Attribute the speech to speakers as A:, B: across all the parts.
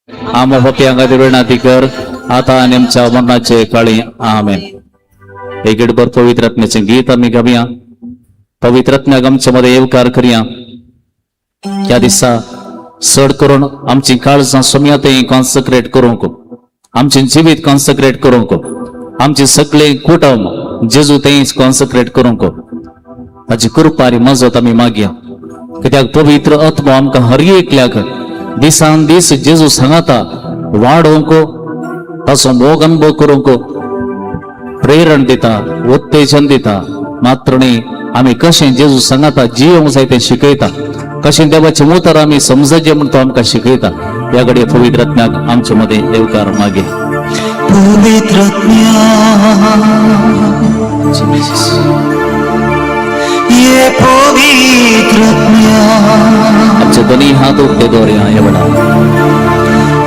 A: आम्हा भक्यांगादी विनंती कर आता आणि आमच्या मरणाचे काळी आमेन. एक गडभर पवित्र आत्म्याचे गीत आम्ही गाऊया. पवित्र आत्म्या आमच्या मध्ये येवकार करूया. त्या दिसा सड करून आमची काळजां सोम्यातही कॉन्सक्रेट करूंक, आमचे जीवित कॉन्सक्रेट करूंक, आमचे सगळे कुटुंब जेजू तेच कॉन्सक्रेट करूंक ताची कृपारी मजत आम्ही मागया. कित्याक पवित्र आत्मा आमकां हर एकल्याक दिसान दीस जेजू सांगता वाडोवंक, ताचो मोग अनुभव करूंक प्रेरण दिता, उत्तेजन दिता. मात्र न्ही आम्ही कशें जेजू सांगता जियोंक जाय तें शिकयता, कशें देवाचें उतर आम्ही समजचे म्हूण तो आमकां शिकयता. ह्या घडये पवित्र आत्म्याक आमचे मध्ये येवकार मागे.
B: पवित्र ये पवित्र
A: आमचे दोन्ही हात उक्ते दवरया. हे बघा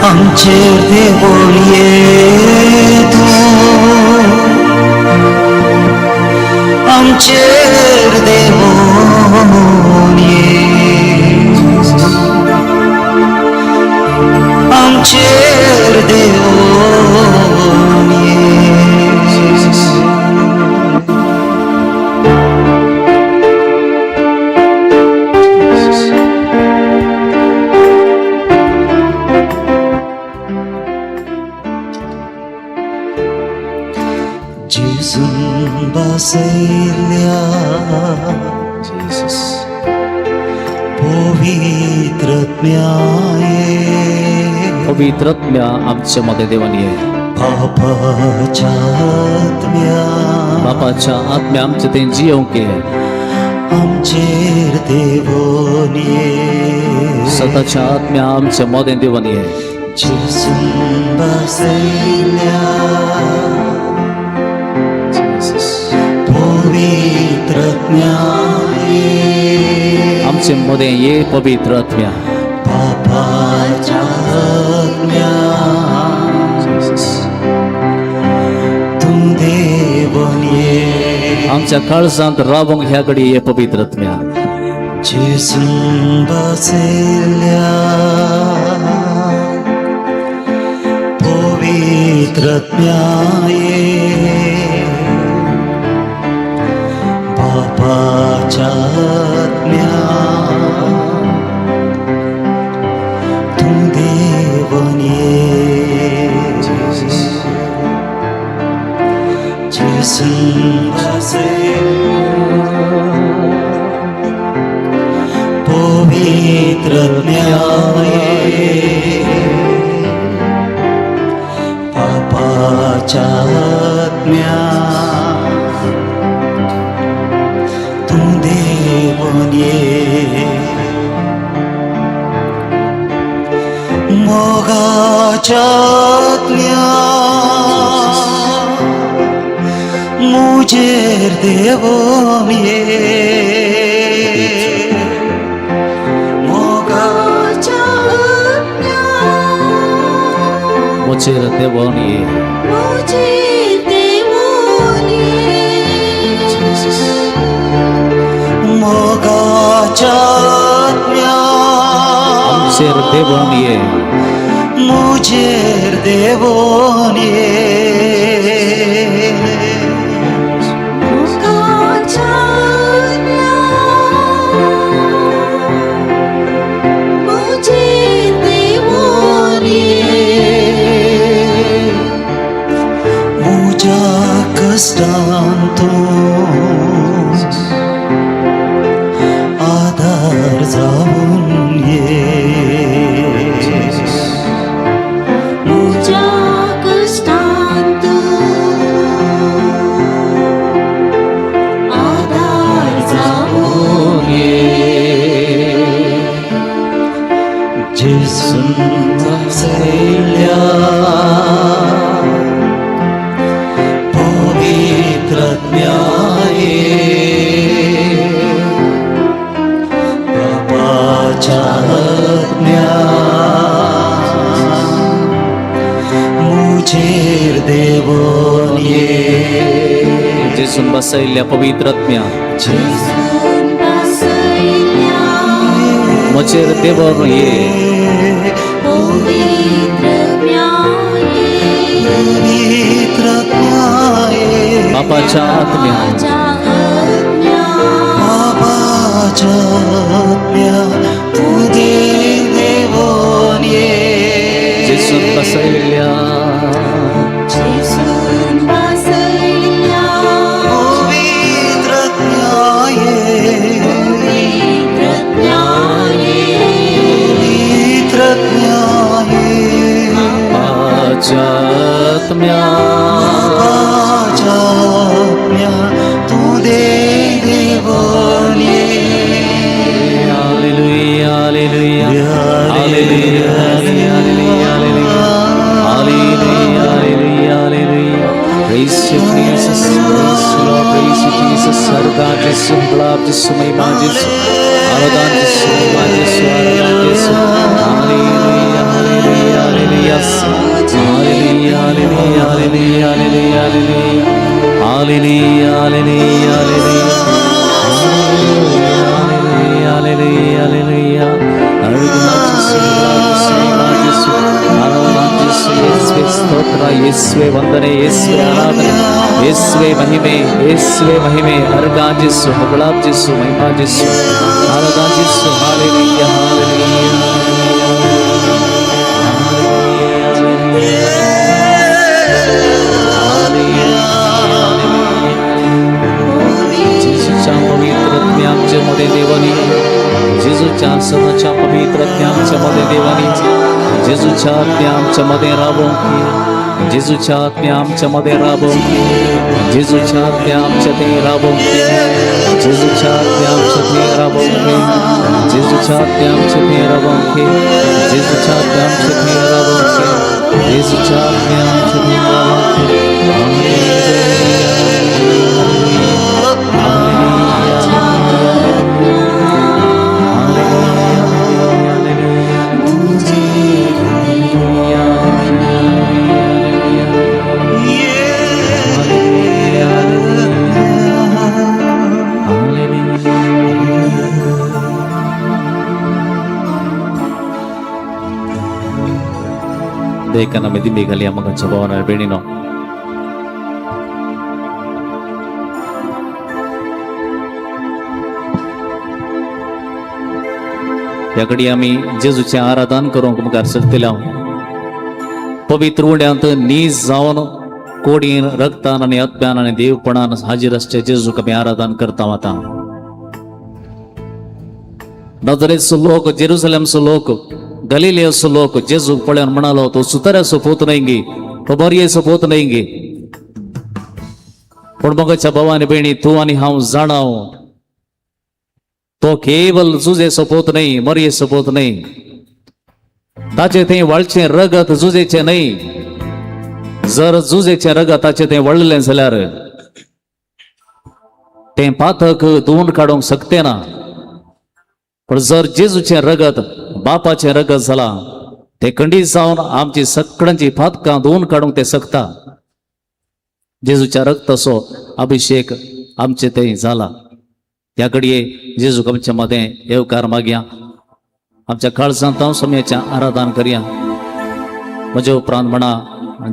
B: आमचे देवळ येतो, आमचेर देवून ये, आमचेर देवून ये. जेसून बसयल्या
A: पवित्र आत्म्या आमच्या मध्ये देवान ये.
B: बापाच्या आत्म्या,
A: बापाच्या आत्म्या आमचे ते जियोंक ये,
B: आमचेर देवून ये.
A: स्वताच्या आत्म्या आमच्या मध्ये देवान ये.
B: जेसून बसयल्या पवित्र आत्म्या ये,
A: आमचे मध्ये ये पवित्र आत्म्या.
B: बापाच्या आत्म्या तू देवून ये.
A: आमच्या काळजांत रावंक ह्या घडी ये पवित्र आत्म्या.
B: जेसून बसयल्या पवित्र आत्म्या ये, बापाच्या आत्म्या तू देवून ये. जेसून बसयल्या पवित्र आत्म्या ये, बापाच्या आत्म्या तू देवून ये. मोगाच्या आत्म्या मुझेर देवून ये, मोगाच्या आत्म्या
A: मुझेर देवान ये.
B: मुझेर देवून ये. मोगाच्या आत्म्या
A: आमचेर देवान ये,
B: मुझेर देवून ये. मोगाच्या आत्म्या मुझेर देवून ये. मुझ्या कष्टांतून आधार जाऊन ये. मुझ्या कष्टांतून आधार जाऊन ये. जेसून बसयल्या पवित्र आत्म्या ये, बापाच्या आत्म्या मुझेर देवून ये.
A: जेसून बसयल्या पवित्र आत्म्या
B: जेसून बसयल्या
A: मुझेर देवान ये.
B: पवित्र
A: बापाच्या आत्म्या
B: बाबाच्या आत्म्या तू दे देवोन ये
A: जिसून बसयल्या आत्म्या
B: तू दे देवोन ये
A: hallelujah hallelujah hallelujah hallelujah hallelujah hallelujah hallelujah praise you Jesus praise you Lord praise you Jesus सरकार जिसु गुलाब जिसु महिमा जिसु आराधना जिसु महिमा जिसु आराधना जिसु hallelujah hallelujah hallelujah hallelujah hallelujah hallelujah hallelujah hallelujah hallelujah hallelujah hallelujah आराधना जिसु गुलाब जिसु महिमा जिसु आराधना जिसु यीशुवे स्तोत्र यीशुवे वंदने यीशुवे आराधने यीशुवे महिमे आराधना जिसु गुलाब जिसु महिमा जिसु आराधना जिसु हालेलुया जिसूच्या पवित्र आत्म्याच्या मध्ये देवानी जिसूच्या सणाच्या पवित्र आत्म्याच्या मध्ये देवानी जिसूच्या आत्म्याच्या मध्ये राबवून जिसूच्या आत्म्याच्या मध्ये राबवून जिसूच्या आत्म्याच्या ते राबवून जिसूच्या आत्म्याच्या ते राबवून जिसूच्या आत्म्याच्या ते राबवून जिसूच्या आत्म्याच्या ते राबवून जिसूच्या आत्म्याच्या ते ದೇಕನ ಮೆದಿಮಿಗಲಿಯ ಮಗ ಚಬವನ ಬೆಣಿನೋ याकडे आम्ही जेजूचे आराधन करूंक मुखार सरतले पवित्र उड्यांत नीज जावन कोडीन रक्तान आनी आत्म्यान आनी देवपणान हाजीर आसचे जेजूक आमी आराधन करता आतां नजरेचो लोक जेरुसलेमचो लोक गलिलियाचो लोक जेजूक पळोवन म्हणालो तो सुतऱ्याचो पूत न्हय तो बरयेचो पूत न्हय पूण मगाच्या भवानी बेणी तूं आनी हांव जाणाव तो केवल जुजेचो पूत न्हय मरयेचो पूत न्हय ताचे थंय वळचें रगत जुजेचें न्हय जर जुजेचें रगत ताचें थंय वळलें जाल्यार तें पातक धुवन काडूंक शकतें ना पण जर जेजूचें रगत बापाचें रगत जालां तें खंडीत जावन आमची सगळ्यांची पातकां धुवन काडूंक तें शकता जेजूच्या रक्ताचो अभिषेक आमचे थंय जाला त्या घडये जेजूक आमच्या मदें येवकार मागया आमच्या काळजांत हांव सोम्याचें आराधन करया म्हज्या उपरांत म्हणा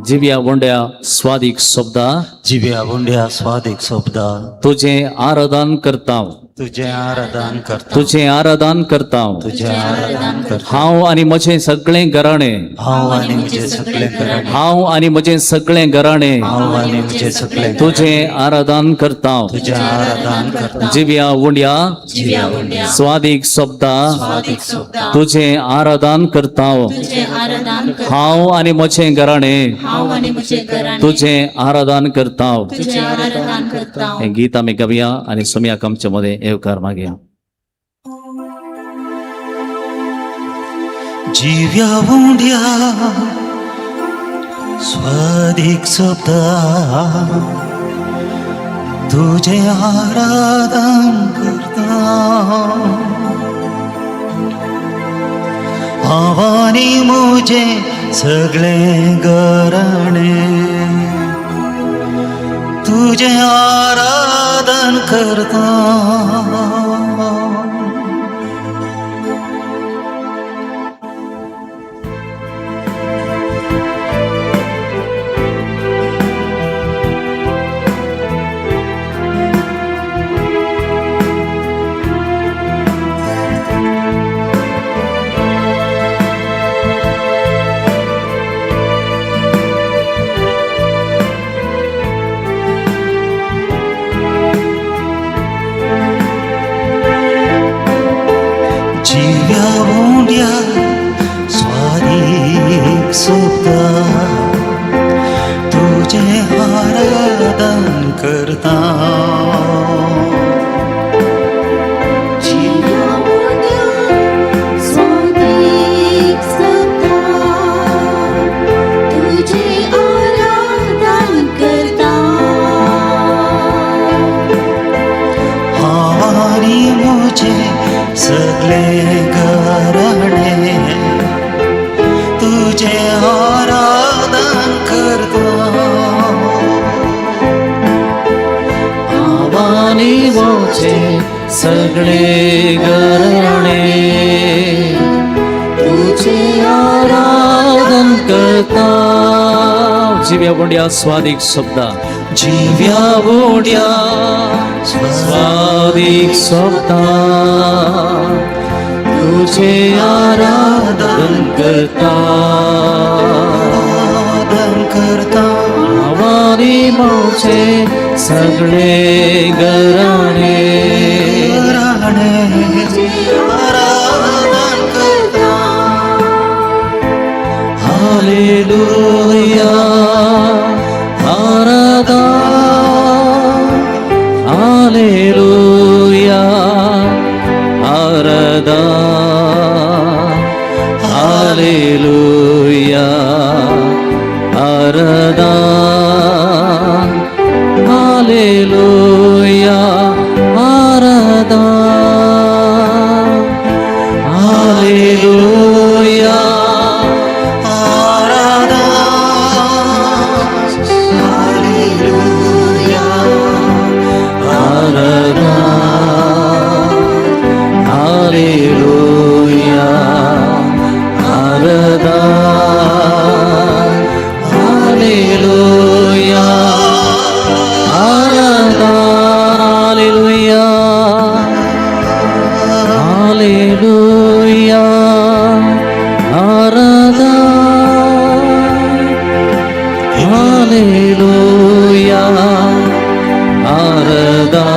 A: जिव्या वोंड्या स्वादीक सोबदा
B: जिव्या वोंड्या स्वादीक सोबदा
A: तुझें आराधन करता
B: तुझें आराधन करता
A: तुझें आराधन करता
B: तुझें आराधन करता
A: हांव आनी म्हजें सगळें घराणें
B: हांव आनी म्हजें सगळें घराणें
A: हांव आनी म्हजें सगळें घराणें
B: हांव आनी म्हजें सगळें
A: तुझें आराधन करता
B: तुझें आराधन करता
A: जिव्या वोंड्या स्वादीक सोबदा तुझें आराधन करता हांव आनी म्हजें घराणें तुझें आराधन करता हें गीत आमी गावया आनी सोम्याक आमचे मदें येवकार मागया
B: जिव्या वोंड्या स्वादीक सोबदा तुझें आराधन करता हांव आनी म्हजें सगळें घराणें तुझें आराधन करता मुंड्या स्वादिक सुद्धा तुझे आराधन करता आणि मुझे सगळे घराणे तुझे आराधन करता
A: आवानी मोचे सगळे घराणे तुझे आराधन करता जीव्या बोंड्या स्वादिक शब्द जीव्या बोंड्या स्वादिक शब्द तुझे आराधन करता आवानी मोचे सगळे घराणे
B: आराधन करता
A: hallelujah आराधन hallelujah आराधन hallelujah आराधन hallelujah आराधन hallelujah Hallelujah, Aradhan, Hallelujah, Aradhan, Hallelujah, Hallelujah, Aradhan, Hallelujah, Aradhan. Hallelujah, Aradhan,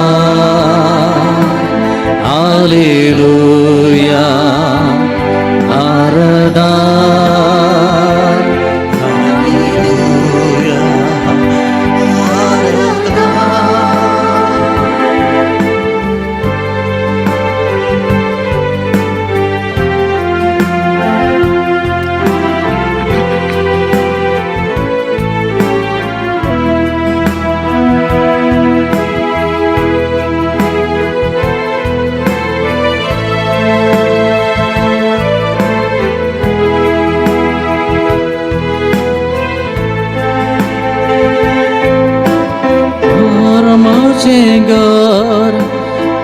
B: Hallelujah,
A: माझे घर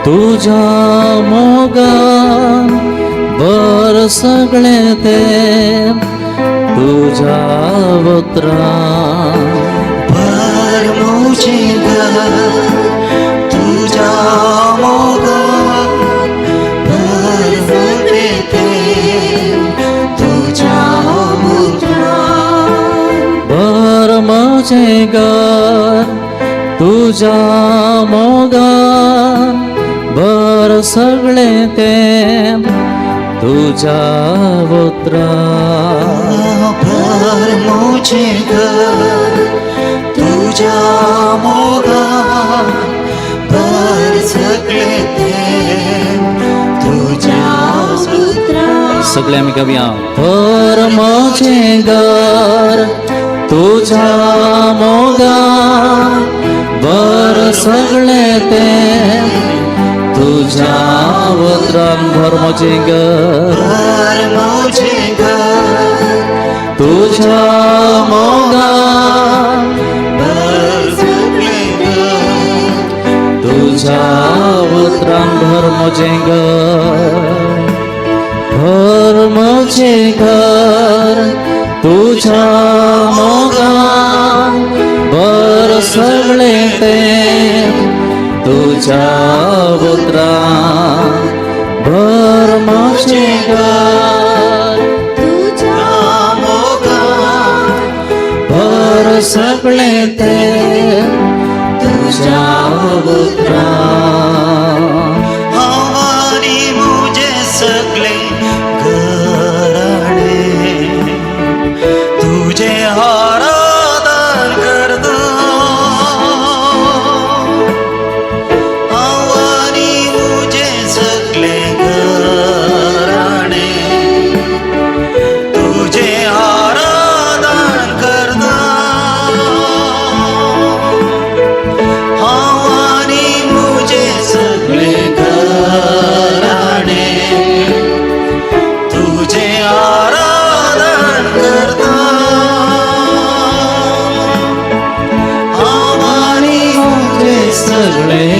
A: तुझ्या मोगान बर सगळे ते तुझ्या वत्रान
B: भर मुझे घर तुझा मोगा भर सगळे ते तुझा मुद्रा
A: बर माझे घर तुझ्या मोगान बर सगळे ते तुझ्या वत्रान
B: भर मुझे घर तुझा मोगा भर सगळे ते तुझा मुद्रा
A: सगळे आम्ही गाऊया भर माझे घर तुझ्या मोगान बर सगळे ते तुझ्या वत्रान भर माझे घर
B: भर मुझे घर
A: तुझ्या मोगान
B: भर सगळे
A: तुझ्या वत्रान भर माझे घर तुझ्या मोगान बर सगळे ते तुझ्या वत्रान भर माझे घर
B: तुझा मोगा
A: भर सगळे ते तुझ्या वत्रान
B: आवानी मुझे सगळे घर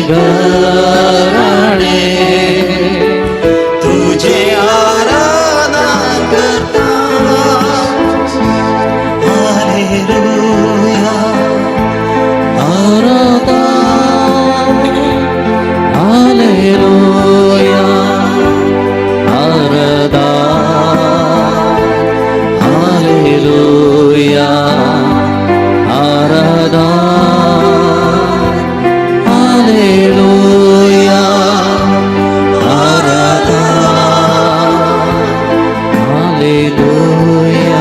A: घराणे
B: तुझे आराधना करता हालेलुया
A: आराधना हालेलुया आराधना हालेलुया आराधना हालेलुया आराधना हालेलुया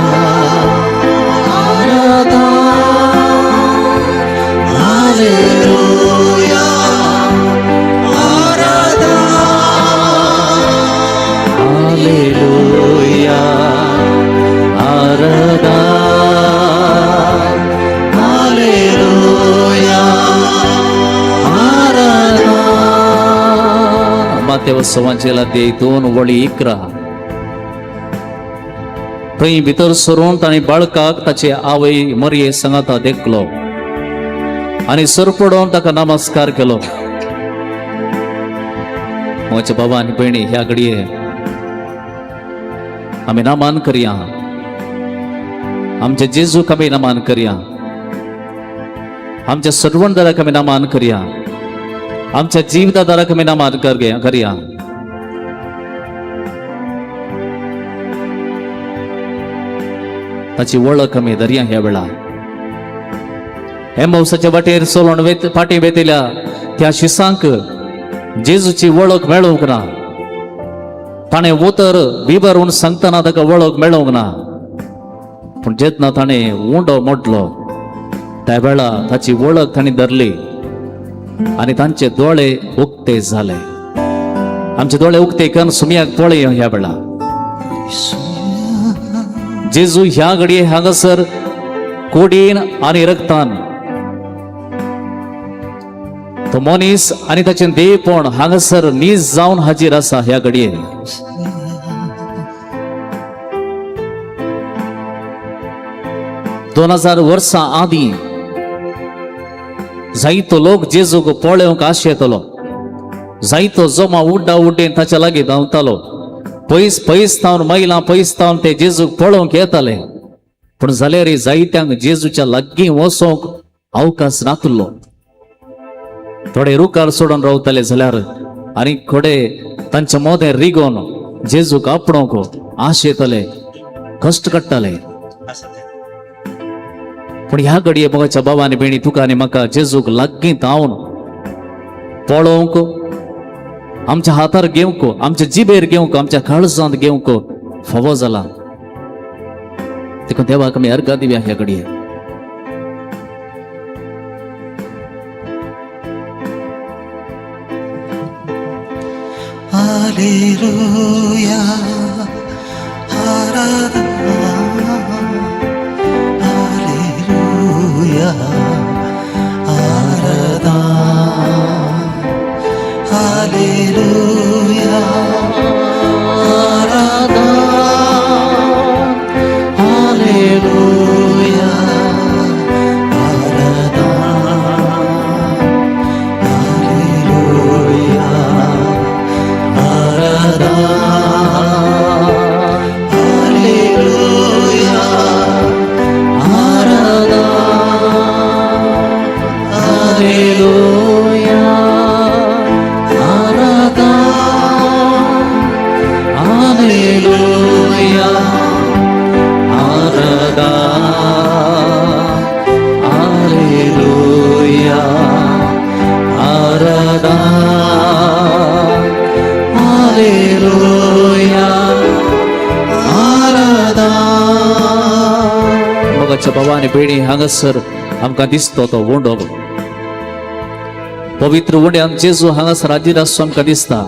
A: आराधना
B: हालेलुया आराधना
A: हालेलुया आराधना
B: हालेलुया
A: आराधना मातेवस संवांचेला ते 2 वळी 11 थंय भितर सरून ताणी बाळकाक ताचे आवय मरये सांगाता देखलो आनी सरपडोन ताका नमस्कार केलो. म्हज्या बाबा आनी भयणी ह्या घडये आमी नमान करया आमच्या जेजूक आमी नमान करया आमच्या सडवणदाराक आमी नमान करया आमच्या जिवितादाराक आमी नमान करया. ताची वळख आमी धरया ह्या वेळार. एमौसाच्या वाटेर सोलोन फाटी वेतिल्या त्या शिसांक जेजूची वळख मेळोवंक ना. ताणें उतर बिबरून सांगतना ताका वळख मेळोवंक ना. पूण जेन्ना ताणें उंडो मोडलो त्या वेळा ताची वळख ताणें धरली आनी तांचे दोळे उक्ते जाले. आमचे दोळे उक्ते करून सुमयाक पळय ह्या वेळा. जेजू ह्या घडये हांगासर कोडीन आनी रक्तान तो मनीस आनी ताचें देवपण हांगासर नीज जावन हाजीर आसा ह्या घडये. दोन 2000 वर्सां आदीं जायतो लोक जेजूक पळोवंक आश येतलो. जायतो जमा उड्डा उड्डेन ताच्या लागीं धांवतालो. पयस पयस तावन मैलां पयस तावन ते जेजूक पळोवंक येताले. पूण जाल्यार जायत्यांक जेजूच्या लागीं वचोंक अवकाश नासलो. थोडे रुकार सोडून रावताले जाल्यार आनी थोडे तांच्या मोदें रिगोन जेजूक आपणोवंक आश येतले, कश्ट काडटाले. पूण ह्या घडये मोगाच्या बाबा आनी भयणी तुका आनी म्हाका जेजूक लागीं धांवन पळोवंक, आमच्या हातार घेवंक, आमच्या जिबेर घेवंक, आमच्या काळजांत घेवंक फावो जाला. देखून देवाक आमी अर्घा दिवया ह्या घडये.
B: हालेलुया आराधना हालेलुया आराधना हालेलुया आराधना हालेलुया आराधना हालेलुया
A: भवानी भयणी हांगासर आमकां दिसतो तो उंडो. पवित्र उंड्यान जेजू हांगासर हाजीर आसता आमकां दिसता.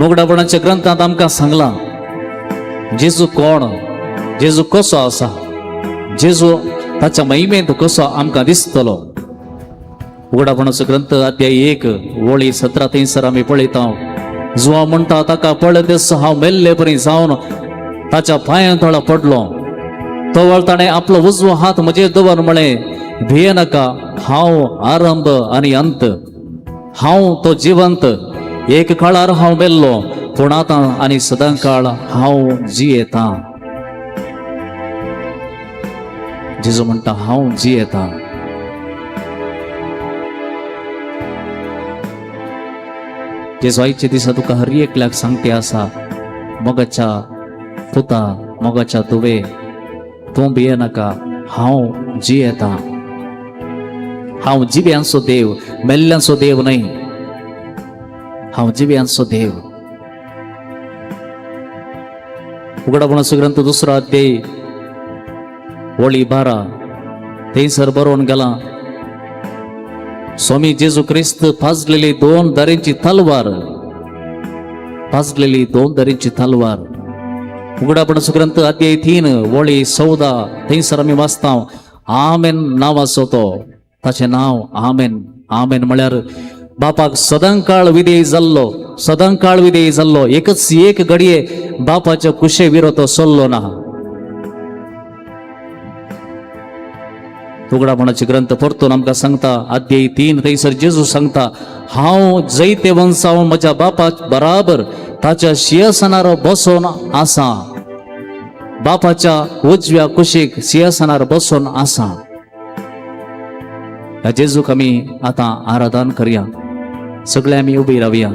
A: उगडापणाच्या ग्रंथांत आमकां सांगलां जेजू कोण, जेजू कसो आसा, जेजू ताच्या महिमेंत कसो आमकां दिसतलो. उगडापणाचो ग्रंथ अध्याय 1 वळी 17 थंयसर आमी पळयता. जुवा म्हणटा ताका पळय तेसो हांव मेल्ले परी जावन ताच्या पांयां तळा पडलो. तोवळ ताणें आपलो उजवो हात म्हजेर दवर म्हळें भिये नाका, हांव आरंभ आनी अंत, हांव तो जिवंत एक काळार हांव मेल्लो पूण आतां आनी सदांकाळ हांव जियेता. जेजू म्हणटा हांव जियेता. जेजू आयचे दिसा तुका हर एकल्याक सांगते आसा, मोगाच्या पुता मोगाच्या तुवे तूं भियेनाका, हांव जियेता. हांव जिव्यांचो देव, मेल्ल्यांचो देव न्हय. हांव जिव्यांचो देव. उगडापणाचो ग्रंथ 2 अध्याय वळी 12 थंयसर बरोवन गेला, स्वामी जेजू क्रिस्त पाजलेली 2 दारेंची तलवार, पाजलेली 2 दारेंची तलवार. उगडापणाचो ग्रंथ अध्याय 3 वळी 14 थंयसर आमी वाचता, आमेन नांवाचो तो, ताचें नांव आमेन. आमेन म्हळ्यार बापाक सदांकाळ विधेय जाल्लो, सदांकाळ विधेय जाल्लो. एकच एक घडये बापाच्या कुशे विरो तो सोल्लो ना. उगडापणाचे ग्रंथ परतून आमकां सांगता अध्याय 3 थंयसर जेजू सांगता, हांव जैते वंशावन म्हज्या बापा बराबर ताच्या सिंहासनार बसोन आसा. बापाच्या उजव्या कुशीक सिंहासनार बसोन आसा. ह्या जेजूक आमी आतां आराधन करया. सगळे आमी उबी रावया.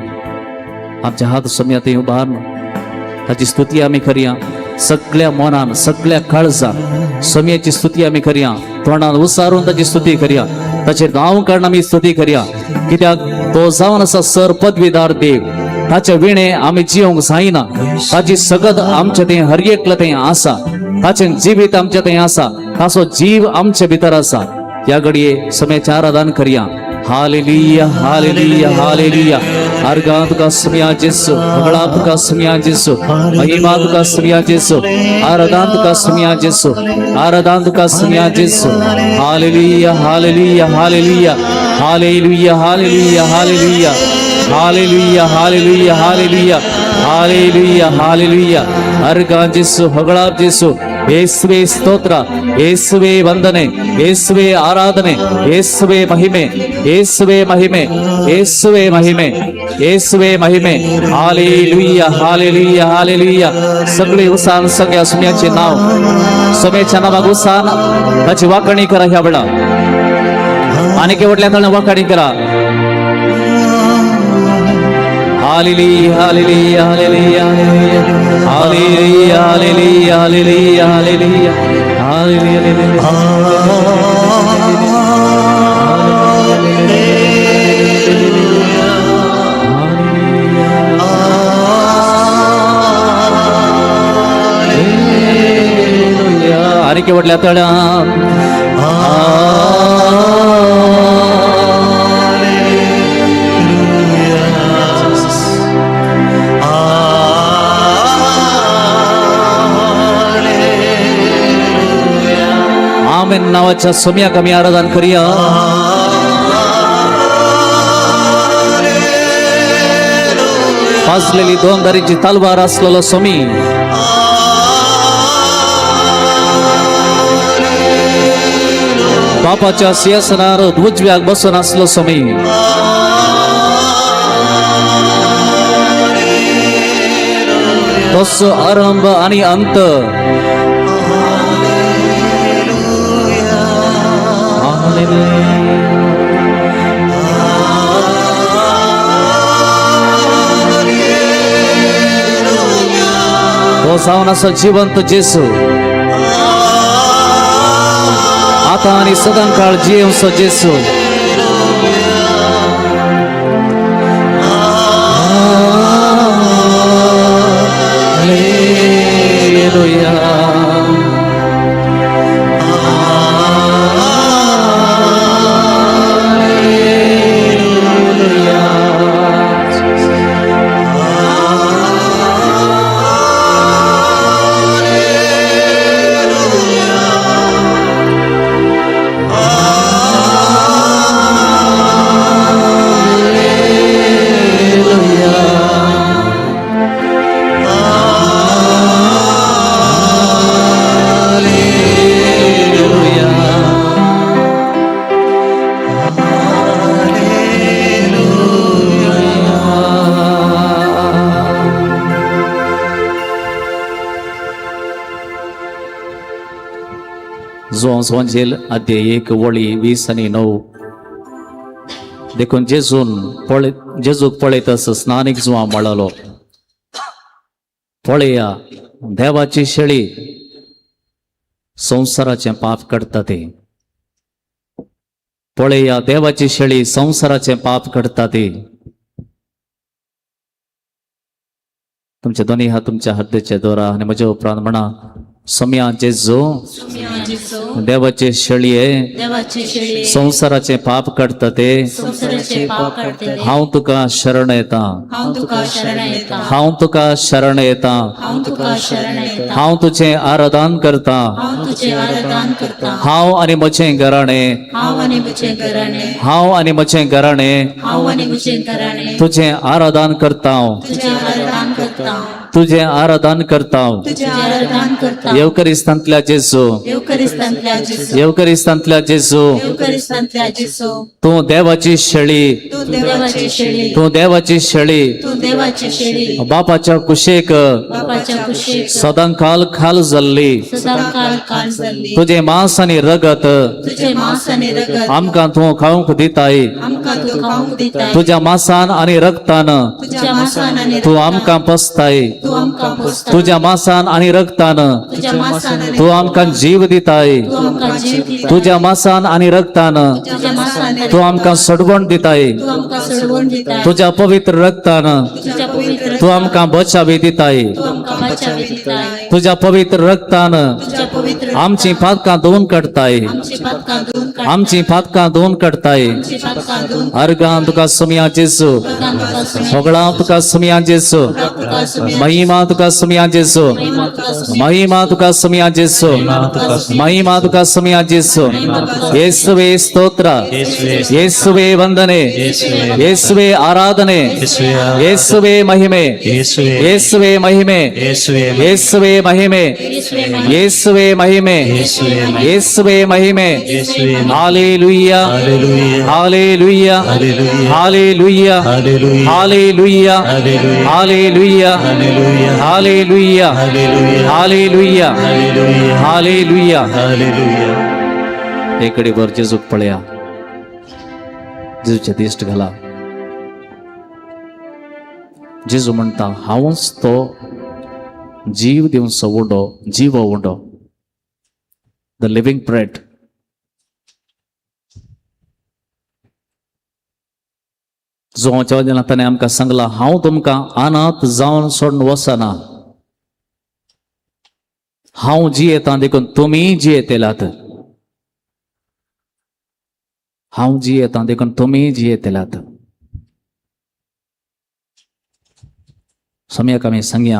A: आमचे हात सोम्या थंय उबारून ताची स्तुती आमी करया. सगळ्या मनान सगळ्या काळजान सोम्याची स्तुती आमी करया. तोंडान उसारून ताची स्तुती करया. ताचे नांव काडून आमी स्तुती करया. कित्याक तो जावन आसा सर पदवीदार देव. ताचे विणे आमी जियोंक जायना. ताची सगत आमचे थंय हर एकले थंय आसा. ताचें जिवीत आमचे थंय आसा. ताचो जीव आमचे भितर आसा. ह्या घडये सोम्याचें आराधन करया. Hallelujah hallelujah hallelujah. अर्घा तुका सोम्या जेसू, मंगळा तुका सोम्या जेसू, महिमा तुका सोम्या जेसू, आराधन तुका सोम्या जेसू, आराधन तुका सोम्या जेसू. Hallelujah hallelujah hallelujah hallelujah hallelujah hallelujah hallelujah hallelujah hallelujah hallelujah hallelujah. अर्घा जेसू, ಹೊಗಳ जेसू, ಯೇಸುವೆ ಸ್ತೋತ್ರ, ಯೇಸುವೆ ವಂದನೆ, ಯೇಸುವೆ ಆರಾಧನೆ, ಯೇಸುವೆ ಮಹಿಮೆ, ಯೇಸುವೆ ಮಹಿಮೆ, ಯೇಸುವೆ ಮಹಿಮೆ, ಯೇಸುವೆ ಮಹಿಮೆ. Hallelujah hallelujah hallelujah. सगळे उसान सगळ्या सोम्याचे नाव, सोम्याच्या नावाक उसान ताची वाकणी करा. ह्या वेळा आणि केवटल्या तळ्यान वाकणी करा. Hallelujah hallelujah hallelujah hallelujah hallelujah hallelujah hallelujah hallelujah hallelujah. आणि केवटल्या तळ्यान आमेन नावाच्या सोम्याक आमी आराधन करया. पाजलेली 2 दारेंची तलवार असलेलो सोमी, बापाच्या सिंहासनार उजव्याक बसून असलो सोमी, तसो आरंभ आणि अंत. तो जावन आसा जिवंत जेसू, आता आणि सदांकाळ जियोंचो जेसू. हालेलुया. जोन्स वंजेल अध्याय 1 वळी 20 आणि 9. देखून जेजूक पळयतस स्नानीक जुवा मळलो. पळया देवाची शेळी संसाराचे पाप काढता ते. पळया देवाची शेळी संसाराचे पाप काढता ते. तुमचे दोन्ही हात तुमच्या हृदयाच्या दोरा आणि म्हज्या उपरांत म्हणा, सम्या जेजू देवाचे शेळी आहे संसाराचे पाप काढता ते. हांव तुका शरण येता, हांव तुका शरण येता, हांव तुझे आराधन करता, हांव आणि म्हजें घराणे, हांव आणि म्हजें घराणे तुझे आराधन करता, तुझे आराधन करता. येवकरिस्तांतल्या जेजू, येवकरिस्तांतल्या जेजू तू देवाची शेळी, तू देवाची शेळी बापाच्या कुशेक सदांकाल खाल जाल्ली. तुझे मांस आणि रगत आमकां तू खावंक दिताय. तुझ्या मांसान आणि रगतान तू आमकां पसताय. तुझ्या मांसान आणि रगतान तू आमकां जीव दिताय. तुझ्या मांसान आणि रगतान तू आमकां सडवण दिताय. तुझ्या पवित्र रगतान तू आमकां बचावी दिताय. तुझ्या पवित्र रगतान आमची पातकां धुवन काडताय, आमची पातकां धुवन काडताय. अर्गां तुका सम्या जेजू, सगळां तुका सम्या जेजू, महिमा तुका सम्या जेजू, महिमा तुका सम्या जेजू, महिमा तुका सम्या जेजू. ಯೇಸುವೆ ಸ್ತೋತ್ರ, ಯೇಸುವೆ ವಂದನೆ, ಯೇಸುವೆ ಆರಾಧನೆ, ಯೇಸುವೆ ಮಹಿಮೆ, ಯೇಸುವೆ ಮಹಿಮೆ, ಯೇಸುವೆ ಮಹಿಮೆ, ಯೇಸುವೆ ಮಹಿಮೆ, ಯೇಸುವೆ ಮಹಿಮೆ. Hallelujah, hallelujah, hallelujah, hallelujah, hallelujah, hallelujah, hallelujah, hallelujah. एकडे वर जेजूक पळया, जेजूचे दिश्ट घाला. जेजू म्हणटा हांवच तो जीव दिवचो उंडो, जीव उंडो, द लिव्हिंग ब्रेड. जोच्या वचनांत ताणें आमकां सांगला, हांव तुमकां अनाथ जावन सोडून वचना. हांव जियेता देखून तुमी जियेतेलात. हांव जियेता देखून तुमी जियेतेलात. ಸಮಯಕ್ಕೆ ಆಮೇಲೆ ಸಂಜ್ಞ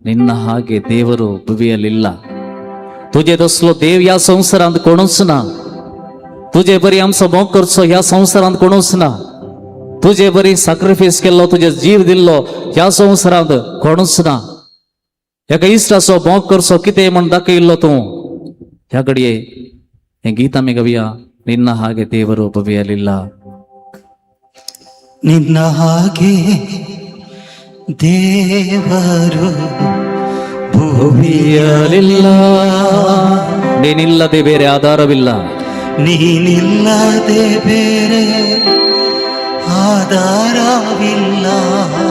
A: ನಿನ್ನ ಹಾಗೆ ದೇವರು ಭುವಿಯಲ್ಲಿಲ್ಲ. तुझे तसलो देव या संवसारांत कोणूच ना. तुझे बरी आमचो मोग करचो ह्या संवसारांत कोणूच ना. तुझे बरी सॅक्रिफायस केल्लो, तुझे जीव दिल्लो ह्या संवसारांत कोणूच ना. ह्याका इश्टाचो मोग करचो कितें म्हण दाखयल्लो तूं. ह्या घडये हें गीत आमी गावया. ನಿನ್ನ ಹಾಗೆ ದೇವರು ಭುವಿಯಲ್ಲಿಲ್ಲ.
B: ನಿನ್ನ ಹಾಗೆ ದೇವರು
A: ಭುವಿಯಲ್ಲಿಲ್ಲ. ನೀನಿಲ್ಲದೆ ಬೇರೆ ಆಧಾರವಿಲ್ಲ.
B: ನೀನಿಲ್ಲದೆ ಬೇರೆ ಆಧಾರವಿಲ್ಲ.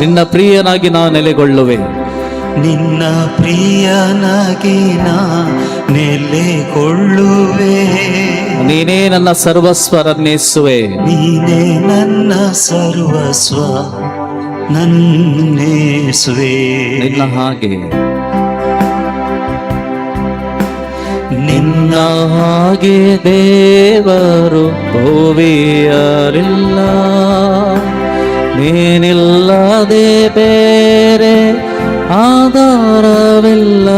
A: ನಿನ್ನ ಪ್ರಿಯನಾಗಿ ನಾ ನೆಲೆಗೊಳ್ಳುವೆ.
B: ನಿನ್ನ ಪ್ರಿಯನಾಗಿ ನಾ ನೆಲೆಗೊಳ್ಳುವೆ.
A: ನೀನೇ ನನ್ನ ಸರ್ವಸ್ವರನ್ನೇಸುವೆ.
B: ನೀನೇ ನನ್ನ ಸರ್ವಸ್ವ ನನ್ನೇಸುವೆ.
A: ನಿನ್ನ ಹಾಗೆ,
B: ನಿನ್ನ
A: ಹಾಗೆ ದೇವರು ಭುವಿಯಲ್ಲಿಲ್ಲ. ನೀನಿಲ್ಲದೆ ಬೇರೆ ಆಧಾರವಿಲ್ಲ.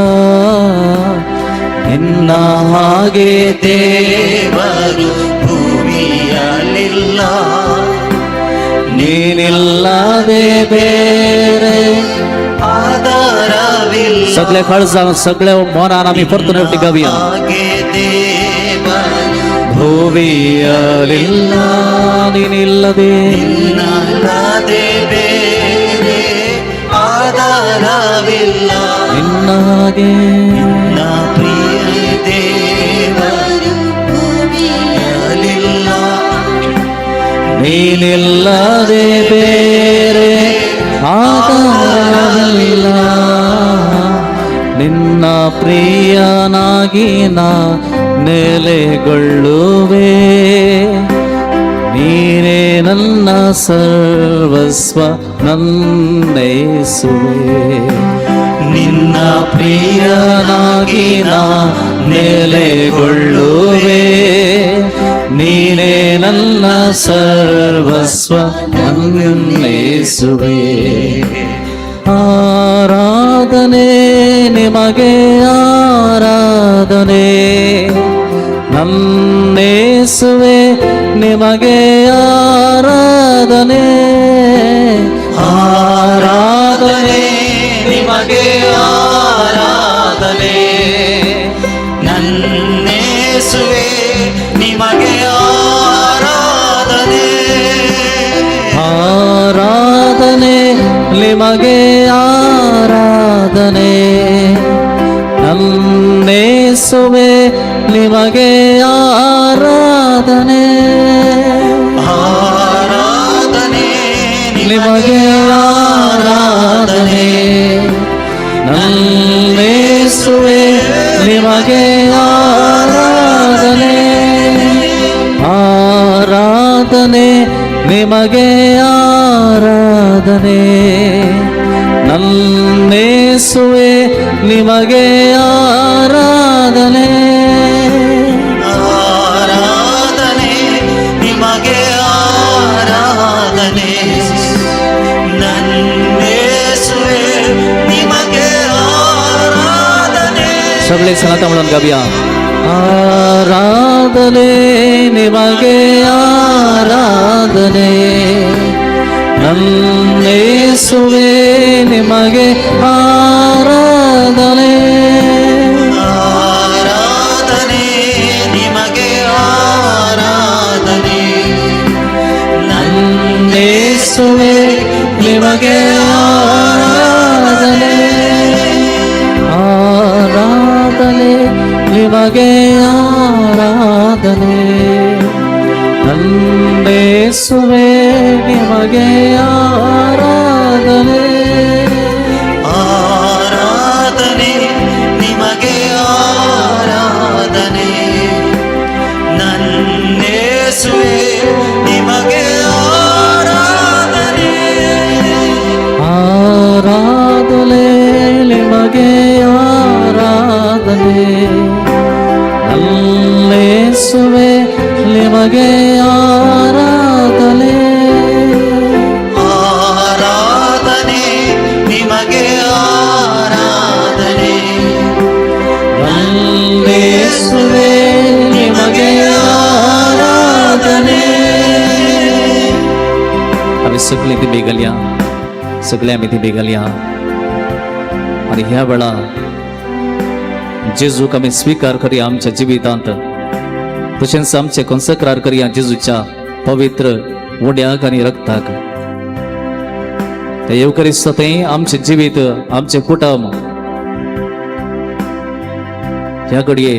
B: ನಿನ್ನ ಹಾಗೆ ದೇವರು ಭೂಮಿಯಲ್ಲಿಲ್ಲ.
A: ನೀನಿಲ್ಲದೆ ಬೇರೆ
B: आधारविಲ್ಲ.
A: सगळे खळजान सगळे मोनान आमी परतून एकटी गावया.
B: ಹಾಗೆ ದೇವರು
A: ಭುವಿಯಲ್ಲಿಲ್ಲ. ನೀನಿಲ್ಲದೆ
B: ನಿನ್ನಲ್ಲದೆ ಬೇರೆ ಆಧಾರವಿಲ್ಲ.
A: ನಿನ್ನ ಹಾಗೆ
B: ನಿನ್ನ ಪ್ರಿಯ ದೇವರು
A: ನೀನಿಲ್ಲದೆ ಬೇರೆ ಆಧಾರವಿಲ್ಲ. ನಿನ್ನ ಪ್ರಿಯನಾಗಿ ನಾ ನೆಲೆಗೊಳ್ಳುವೆ. ನೀನೇ ನನ್ನ ಸರ್ವಸ್ವ ನನ್ನೈಸುವೆ.
B: ನಿನ್ನ
A: ಪ್ರಿಯನಾಗಿ ನಾ ನೆಲೆಗೊಳ್ಳುವೆ. ನೀನೇ ನನ್ನ ಸರ್ವಸ್ವ ನನ್ನೈಸುವೆ. ಆರಾಧನೆ ನಿಮಗೆ ಆರಾಧನೆ, ನನ್ನೇಸುವೆ ನಿಮಗೆ ಆರಾಧನೆ. ಆರಾಧನೆ ನಿಮಗೆ ಆರಾಧನೆ,
B: ನನ್ನೇಸುವೆ ನಿಮಗೆ ಆರಾಧನೆ.
A: ಆರಾಧನೆ ನಿಮಗೆ ಆರಾಧನೆ, ನನ್ನೇಸುವೆ ನಿಮಗೆ ಆರಾಧನೆ.
B: ಆರಾಧನೆ
A: ನಿಮಗೆ ಆರಾಧನೆ, ನನ್ನೇಸುವೆ ನಿಮಗೆ ಆರಾಧನೆ. ಆರಾಧನೆ ನಿಮಗೆ ಆರಾಧನೆ, ನನ್ನೇಸುವೆ ನಿಮಗೆ ಆರಾಧನೆ.
B: ಆರಾಧನೆ ನಿಮಗೆ ಆರಾಧನೆ, ನನ್ನೇಸುವೆ ನಿಮಗೆ ಆರಾಧನೆ.
A: सगळे सनाता म्हणून गाऊया. आराधने निಮಗೆ आराधने, ನನ್ನೇಸುವೆ ನಿಮಗೆ ಆರಾಧನೆ.
B: ಆರಾಧನೆ ನಿಮಗೆ ಆರಾಧನೆ,
A: ನನ್ನೇಸುವೆ ನಿಮಗೆ ಆರಾಧನೆ. ಆರಾಧನೆ ನಿಮಗೆ ಆರಾಧನೆ, ನನ್ನೇಸುವೆ ನಿಮಗೆ ಆರಾಧನೆ.
B: ಆರಾಧನೆ ನಿಮಗೆ ಆರಾಧನೆ, ನನ್ನೇಸುವೆ ನಿಮಗೆ ಆರಾಧನೆ.
A: ಆರಾಧನೆ ನಿಮಗೆ ಆರಾಧನೆ, ನನ್ನೇಸುವೆ ನಿಮಗೆ ಆರಾಧನೆ.
B: ಆರಾಧನೆ ನಿಮಗೆ ಆರಾಧನೆ,
A: ನನ್ನೇಸುವೆ ನಿಮಗೆ आराधने. आम्ही सगळे इथे बेगल्या, सगळे आम्ही इथे बेगल्या आणि ह्या वेळा जेजूक आम्ही स्वीकार करूया आमच्या जिवितांत. तशेंच आमचे कंसक्रार करूया जेजूच्या पवित्र वड्याक आनी रक्ताक. त्या येवकरिस्तांतय आमचे जिवीत, आमचे कुटुंब ह्या घडये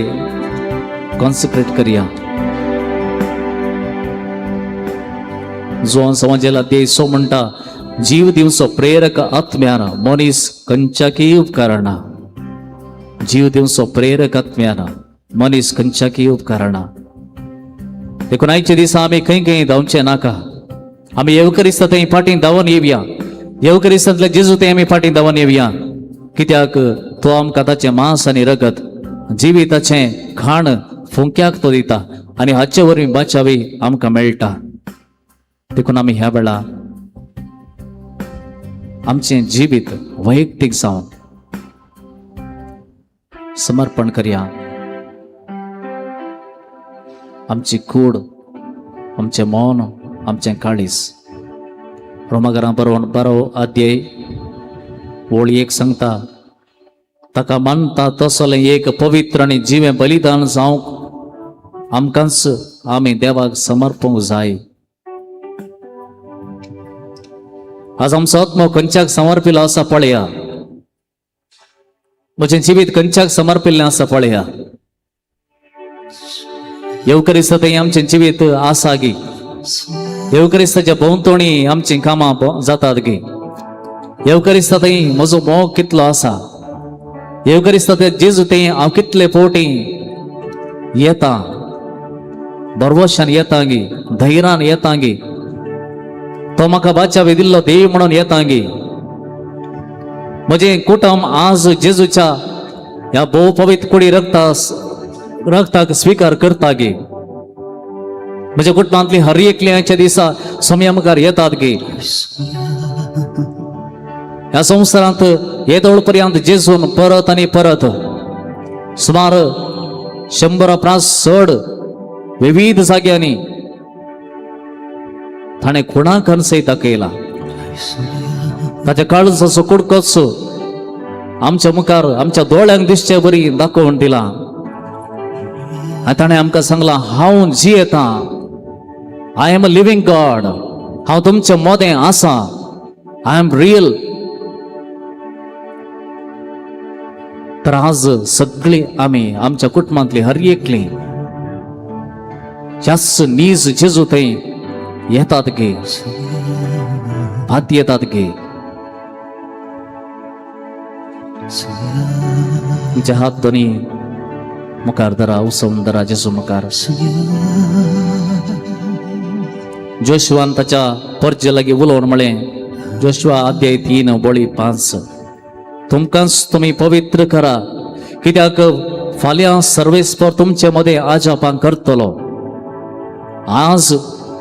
A: कॉन्सेक्रेट करूया. जो समाजाला देसो म्हणटा, जीव दिवचो प्रेरक आत्म्यान मनीस खंयच्याकी उपकारना. जीव दिवचो प्रेरक आत्म्यान मनीस खंयच्याकी उपकारना. देखून आयच्या दिसा आमी खंय खंय धांवचे नाका. आमी येवकरिस्तां थंय फाटीं धांवन येवया. येवकरिस्तांतले जेजू थंय आमी फाटीं धांवन येवया. कित्याक तो आमकां ताचें मांस आनी रगत, जिविताचें खाण फुंक्याक तो दिता आनी हाचे वरवीं बाचावी आमकां मेळटा. देखून आमी ह्या वेळा आमचें जिवीत वैयक्तीक जावन समर्पण करया. आमची कूड, आमचें मौन, आमचें काळीज. रोमाकारां बरो अध्याय ओळी एक सांगता, ताका मानता तसलें एक पवित्र आनी जिवें बलिदान जावंक आमकांच आमी देवाक समर्पूंक जाय. आज आमचो आत्मो खंयच्याक समर्पिल्लो आसा पळया. म्हजें जिवीत खंयच्याक समर्पिल्लें आसा पळया. येवकरिस्तां थंय आमचें जिवीत आसा गी. येवकरिस्ताच्या भोंवतणी आमची कामां जातात गे. येवकरिस्ता थंय म्हजो मोग कितलो आसा. येवकरिस्ता ते जेजू थंय हांव कितले फावटी येता, भरवशान येता गे, धैर्यान येता गे. तो म्हाका बाचावी दिल्लो देव म्हणून येता गे. म्हजे कुटुंब आज जेजूच्या ह्या भोव पवित्र कुडी रक्ताक स्वीकार करता गे. म्हज्या कुटुंबांतली हर एकल्याच्या दिसा सोम्या मुखार येतात गे. ह्या संवसारांत येदोळ पर्यंत जेजून परत आनी परत सुमार 100 चड विविध जाग्यांनी ताणें कोणाक अनसयता केला. ताच्या काळजाचो कुडकोच आमच्या मुखार आमच्या दोळ्यांक दिसचे बरी दाखोवन दिला. आनी ताणें आमकां सांगला, हांव जियेता, I am a living God. हांव तुमचें मोदें आसा, आय एम रियल. तर आज सगळी आमी आमच्या कुटुंबांतली हर एकली ह्याच नीज जेजू थंय येतात गे, भात येतात गे. तुमचे हात दोन्ही मुखार धरा, उसवून धरा जेजू मुखार. जोशुआन ताच्या पर्जे लागीं उलोवन म्हळें, जोशुआ अध्याय 3 बळी 5, तुमकांच तुमी पवित्र करा, कित्याक फाल्यां सर्वेस्पर तुमचे मदें आजापां करतलो. आज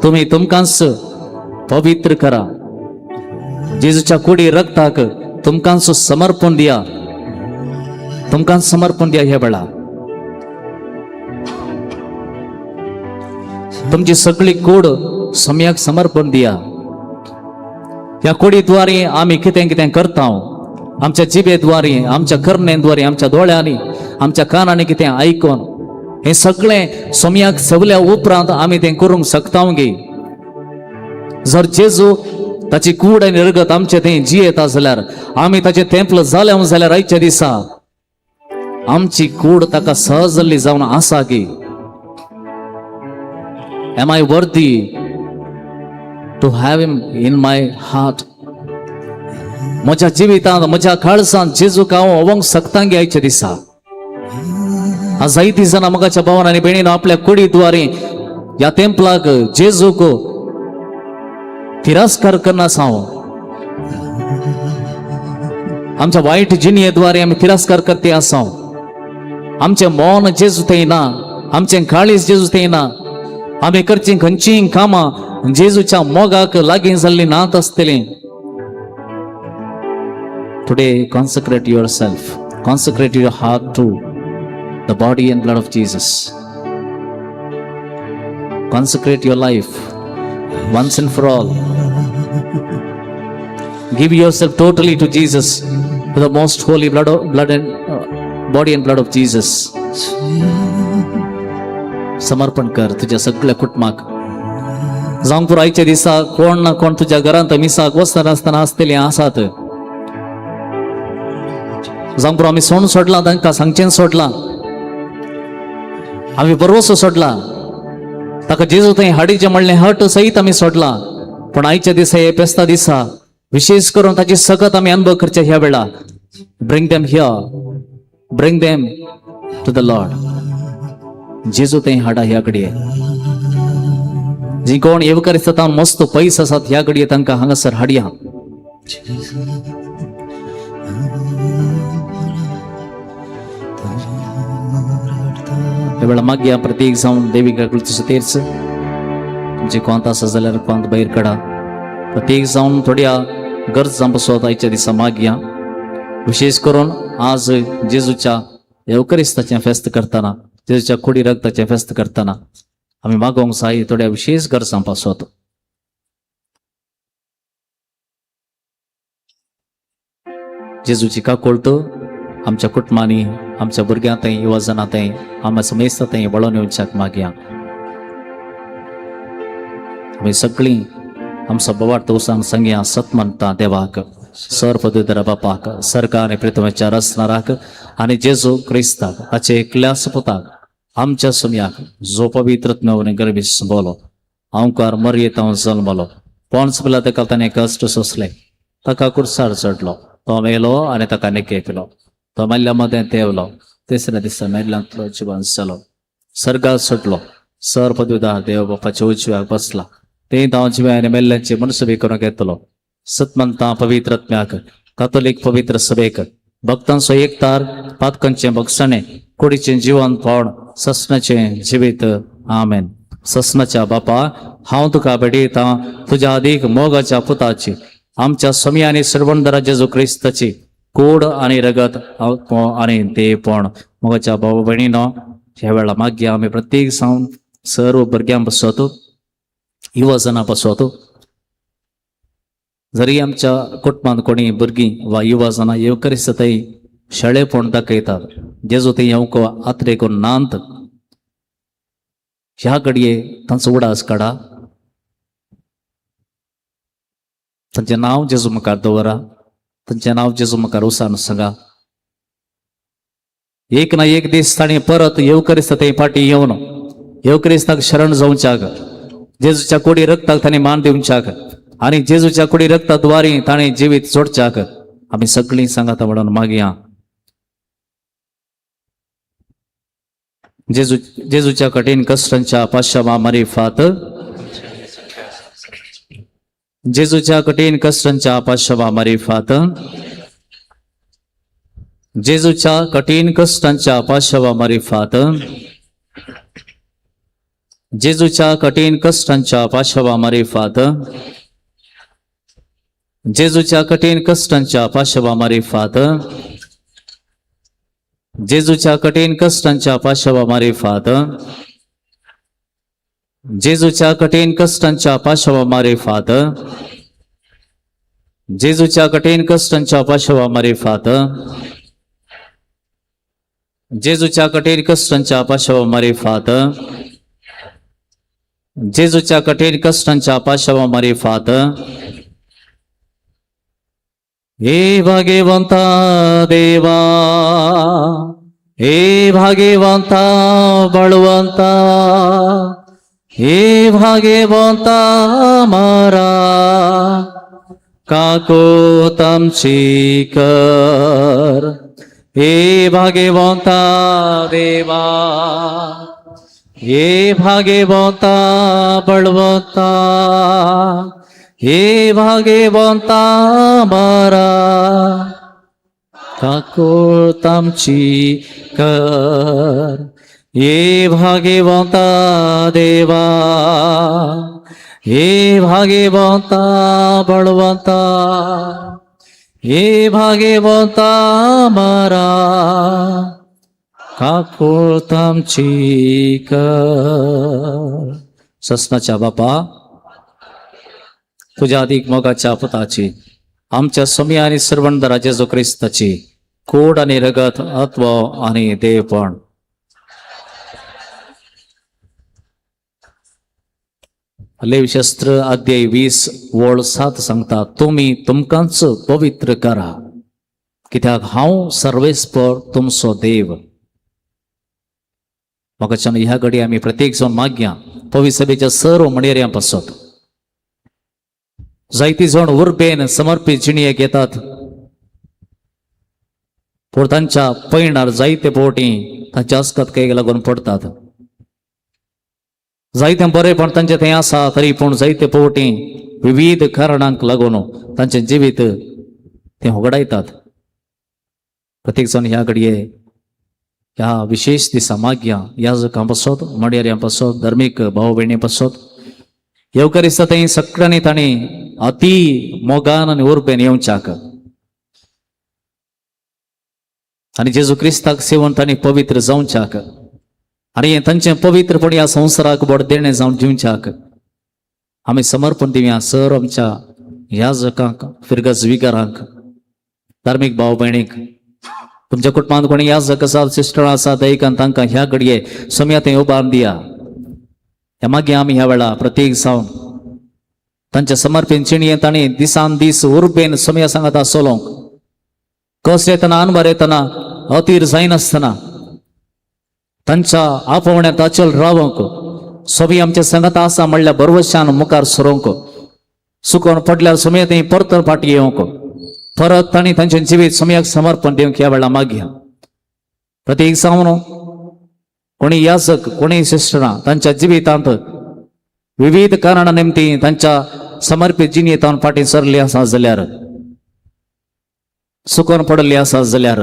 A: तुमी तुमकांच पवित्र करा. जेजूच्या कुडी रक्ताक तुमकांच समर्पण दिया, तुमकांच समर्पण दिया. ह्या वेळा तुमची सगळी कूड सम्याक समर्पण दिया. ह्या कुडीद्वारे आमी कितें कितें करता, आमच्या जिबेद्वारे, आमच्या करण्याद्वारे, आमच्या दोळ्यांनी, आमच्या कानांनी कितें आयकून हे सगळें सोम्याक सवल्या उपरांत आमी तें करूंक शकता गे. जर जेजू ताची कूड आनी रगत आमचे थंय जियेता जाल्यार, आमी ताचें तेंपल जालें जाल्यार आयच्या दिसा आमची कूड ताका सहजल्ली जावन आसा गे. Am I worthy to have him in my heart. म्हज्या जिवितांत, म्हज्या काळजांत जेजूक हांव अवंक शकता गे आयच्या दिसा. आज जायतीं जाणां मोगाच्या भावान आनी भयणीन आपल्या कुडीद्वारे ह्या तेंपलाक जेजूक तिरस्कार करना हांव. आमच्या वायट जिणयेद्वारे आमी तिरस्कार करते आसा. आमचें मन जेजू थंय ना, आमचें काळीज जेजू थंय ना. आमी करचीं खंयचीं कामां जेजूच्या मोगाक लागीं जाल्लीं नात आसतलीं. Today consecrate yourself, consecrate your heart to the body and blood of Jesus. Consecrate your life once and for all. Give yourself totally to Jesus, to the most holy body and blood of Jesus. समर्पण कर तुझ्या सगळ्या कुटुंबाक. जावंक तूं आयच्या दिसा कोण ना कोण तुझ्या घरांत मिसाक वचना आसतना आसतलीं आसात. जावंक तूं आमी सोण सोडला, तांकां सांगचें सोडलां, आमी बरोसो सोडला, ताका जेजू थंय हाडीचें म्हणलें हट सयत आमी सोडला. पण आयच्या दिसा हे पेस्ता दिसा विशेष करून ताची सगत आमी अनुभव करचे. ह्या वेळा bring them here, bring them to the lord. जेजू थंय हाडा ह्या घडये. जी कोण येवकरिस्तां मस्त पयस आसात ह्या घडये तांकां हांगासर हाडया. वेळा मागया प्रत्येक जावन देविका तेच तुमचे कोंत आसा जाल्यार कोंत भायर काडा. प्रत्येक जावन थोड्या गरजां बसोत आयच्या दिसा मागया. विशेष करून आज जेजूच्या येवकरिस्ताचें फेस्त करतना, जेजूच्या कुडी रक्ताचें फेस्त करतना आमी मागोवंक जाय थोड्या विशेष गरजां पासत. जेजूची काकोळत आमच्या कुटुंबांनी, आमच्या भुरग्यांतय, युवजनांतय, आमच्या समेस्तांतय वळोवन येवच्याक मागया. आमी सगळीं आमचो बोवाळ तवसांक सांगया सतमंता देवाक, सर्वपदुधर बापाक, सरकार आनी पृथ्वीच्या रचणाराक आनी जेजू क्रिस्ताक, ताचे एकल्या सुपुताक, आमच्या सुमयाक जो पवित्र गर्भीस बोलो हांवकार मरयेतां जल्मलो पोंच पिलाताका ताणें कश्ट सोंसले ताका कुर्सार चडलो तो मेलो आनी ताका निकेकलो तो मेल्ल्या मदें तेवलो तिसऱ्या दिसा मेल्ल्यांतलो जिवन जालो सर्गाक सुटलो सर पदवीदार देव बापाच्या उजव्याक बसला ते हांव जिव्यान मेल्ल्यांची मनसुबी करून घेतलो सतमंतां पवित्रत्म्याक कातोलीक पवित्र सभेक भक्तांचो एकतार पातकांचे भक्षणे कुडीचें जिवन पोड ससनाचें जिवीत आमेन. ससनाच्या बापा हांव तुका भेटयतां तुज्या अदीक मोगाच्या पुताची आमच्या स्वामी आनी सर्वंदरा जेजू क्रिस्ताची कूड आनी रगत आनी देवपण मोगाच्या भाव भयणीनो ह्या वेळा मागया आमी प्रत्येक सावन सर्व भुरग्यां बसोत युवजनां बसोत जरी आमच्या कुटुंबांत कोणी भुरगीं वा युवजनां येवकरिस्तताय शाळेपण दाखयतात जेजू ते येवंक आत्रेक नांत ह्या घडये तांचो उडास काडा तांचें नांव जेजू मुखार दवरा तांचें नांव जेजू मुखार उसान सांगा एक ना एक दीस ताणें परत येवकरिस्तताय फाटीं येवन येवकरिस्ताक शरण जावच्याक जेजूच्या कोडी रक्ताक ताणें मान दिवच्याक आनी जेजूच्या कुडी रक्ताद्वारे ताणें जिवीत सोडच्याक आमी सगळीं सांगात म्हणून मागया जेजूच्या कठीण कश्टांच्या पाश्चावा मारिफात जेजूच्या कठीण कश्टांच्या पाश्चावा मारिफात जेजूच्या कठीण कश्टांच्या पाश्चावा मारिफात जेजूच्या कठीण कश्टांच्या पाश्चावा मारिफात जेजूच्या कठीण कष्टांच्या पाशवा मारिफात जेजूच्या कठीण कष्टांच्या पाशवा मारिफात जेजूच्या कठीण कष्टांच्या पाशवा मारिफात जेजूच्या कठीण कष्टांच्या पाशवा मारिफात जेजूच्या कठीण कष्टांच्या पाशवा मारिफात जेजूच्या कठीण कष्टांच्या पाशवा मारिफात हे भाग्यवंता देवा हे भाग्यवंता बळवंता हे भाग्यवंता मारा काको तमची कर हे भाग्यवंता देवा हे भाग्यवंता बळवंता हे भाग्यवंता मारा काकोळ तामची कर हे भाग्यवंता देवा हे भाग्यवंता बळवंता हे भाग्यवंता मारा काकोळ तामची कर. ससनाच्या बापा तुझ्या अधिक मोगाच्या पुताची आमच्या स्वामी आणि सर्वंदरा जेजू क्रिस्ताची कूड आणि रगत आत्व आणि देवपण लेवीशास्त्र अध्याय 20 वळ 7 सांगता तुम्ही तुमकांच पवित्र करा कित्याक हांव सर्वेस्पर तुमचो देव. मोगाच्यान ह्या घडी आमी प्रत्येक जण मागया पवित्र सभेच्या सर्व मंडळीं पासत जायती जण उर्बेन समर्पित जिणये घेतात पूण तांच्या पैणार जायते पोटी तांच्या अस्कतकायेक लागून पडतात. जायते बरेपण तांचे थंय आसा तरी पूण जायते पोटी विविध कारणांक लागून तांचे जिवीत ते होगडायतात. प्रत्येक जण ह्या घडये ह्या विशेष दिसा मागया याजकां पासत मंडळीं पासत धर्मीक भाव भयणी पासत येवकरिस्ता थंय सगळ्यांनी तांणी अति मोगान आनी उर्बेन येवच्याक आनी जेजू क्रिस्ताक सेवन तांणी पवित्र जावच्याक आनी तांचें पवित्रपण ह्या संवसाराक बडदेणे जावन दिवच्याक आमी समर्पण दिवया सर आमच्या याजकांक फिरगज विगारांक धार्मीक भाव भयणीक तुमच्या कुटुंबांत कोणी याजक आसा सिस्टर आसा दैकान तांकां ह्या घडये सोम्या थंय उबारून दिया. ह्या मागीर आमी ह्या वेळा प्रत्येक जावन तांच्या समर्पण चिणये तांणी दिसान दीस उर्बेन सोम्या सांगता सोलोंक कस येतना अनवर येतना अतीर जायनासतना तांच्या आपोवण्यांत अचल रावंक सोबी आमच्या संगत आसा म्हणल्यार बरोवशान मुखार सरोंक सुकोवन पडल्यार सोमया थंय परत फाटी येवंक परत तांणी तांचें जिवीत सोमयाक समर्पण दिवंक ह्या वेळा मागया प्रत्येक जावन कोणी याजक कोणी सिस्टरां तांच्या जिवितांत विविध कारणां निमती तांच्या समर्पित जिणेंतान फाटीं सरली आसा जाल्यार सुकोवन पडली आसा जाल्यार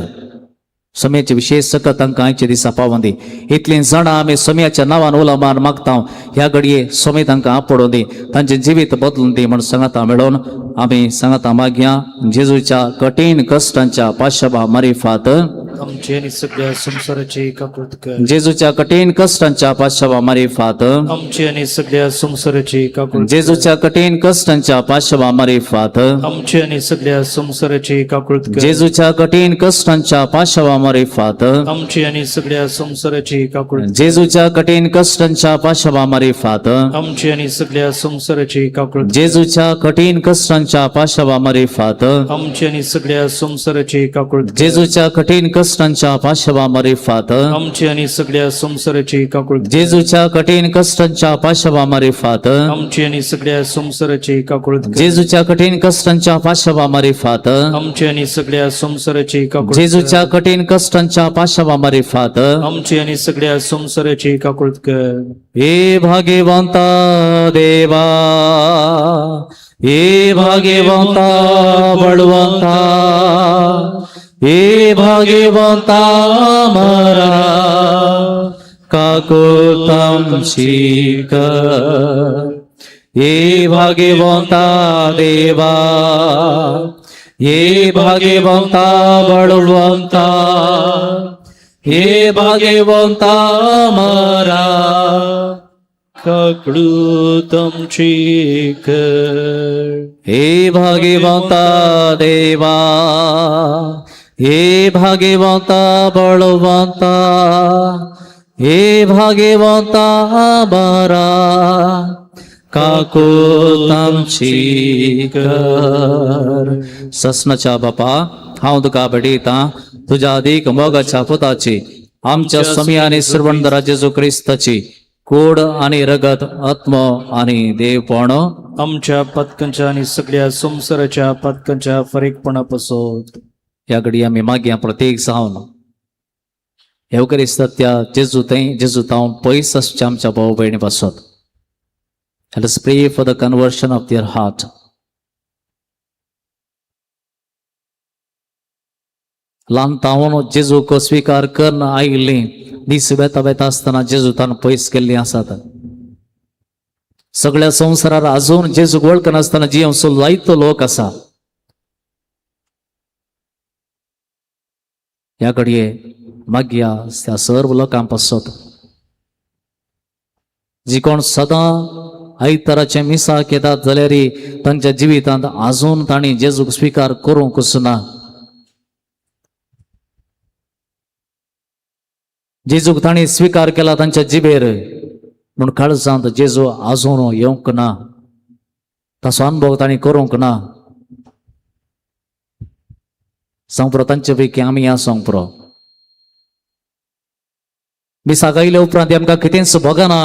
A: सोम्याचे विशेष सकत तांकां आयचे दिसा पावंदी इतलीं जाणां आमी सोम्याच्या नांवान उलोवपाक मागता ह्या घडये सोमी तांकां आपडून दी तांचें जिवीत बदलून दी म्हण सांगता मेळोन आमी सांगता मागया जेजूच्या कठीण कश्टांच्या पाशबा मारिफात
C: आमचे आणि सगळ्या संसाराचे काकुळत कर.
A: जेजूच्या कठीण कश्टांच्या पाशबा मारिफात
C: आमचे आणि सगळ्या संसाराचे काकुळत कर.
A: जेजूच्या कठीण कश्टांच्या पाशबा मारिफात
C: आमचे आणि सगळ्या संसाराचे काकुळत कर.
A: जेजूच्या कठीण कश्टांच्या पाशबा मारिफात
C: आमचे आणि सगळ्या संसाराचे काकुळत कर.
A: जेजूच्या कठीण कश्टांच्या पाशबा मारिफात
C: आमचे आणि सगळ्या संसाराचे काकुळत कर.
A: जेजूच्या कठीण कश्टांच्या पाशबा मारिफात
C: आमचे आणि सगळ्या संसाराचे काकुळत कर.
A: जेजूच्या कठीण कश्टांच्या पाशबा मारिफात
C: आमचे आणि सगळ्या संसाराचे काकुळत कर.
A: जेजूच्या कठीण कश्टांच्या पाशबा मारिफात
C: आमचे आणि सगळ्या संसाराचे काकुळत कर.
A: जेजूच्या कठीण कश्टांच्या पाशबा मारिफात
C: आमचे आणि सगळ्या संसाराचे काकुळत कर.
A: जेजूच्या कठीण कश्टांच्या पाशबा मारिफात
C: आमचे आणि सगळ्या संसाराचे काकुळत कर.
A: हे भाग्यवंता देवा हे भाग्यवंता बळवंता हे भाग्यवंता मरा काकुतम शिकर हे भाग्यवंता देवा हे भाग्यवंता बळवंता हे भाग्यवंता मरा
C: काकुळतम शिकर.
A: हे भाग्यवंता देवा हे भाग्यवंता बळवंता हे भाग्यवंता बरा काकुतम शिकर. ससनाच्या बापा हांव तुका भेटयता तुज्या अदीक मोगाच्या पुताची आमच्या स्वामी आणि श्रवणदरा जेजू क्रिस्ताची कूड आणि रगत आत्म आणि देवपण
C: आमच्या पथकांच्या आणि सगळ्या संसाराच्या पथकांच्या फरेकपणापासून
A: ह्या घडी आमी मागया प्रत्येक जावन येवकरिस्ता त्या जेजू तावन पयस आसच्या आमच्या भाव भयणी पासत. Let us pray for the conversion of their heart. ल्हान तावन जेजूक स्वीकार करून आयिल्लीं दीस वेता वेता आसतना जेजू तान पयस केल्लीं आसात. सगळ्या संवसारार आजून जेजूक वळखनासतना जियेवचो जायतो लोक आसा. ह्या घडये मागया त्या सर्व लोकां पासत जी कोण सदां आयताराचे मिसाक येतात जाल्यार तांच्या जिवितांत आजून तांणी जेजूक स्वीकार करूंक ना. जेजूक तांणी स्वीकार केला तांच्या जिबेर म्हूण काळजांत जेजू आजून येवंक ना. ताचो अनुभव तांणी करूंक ना. सांग पुरो तांचे पैकी आमी या सांग पुरो मिसाक आयल्या उपरांत आमकां कितेंच भोगना.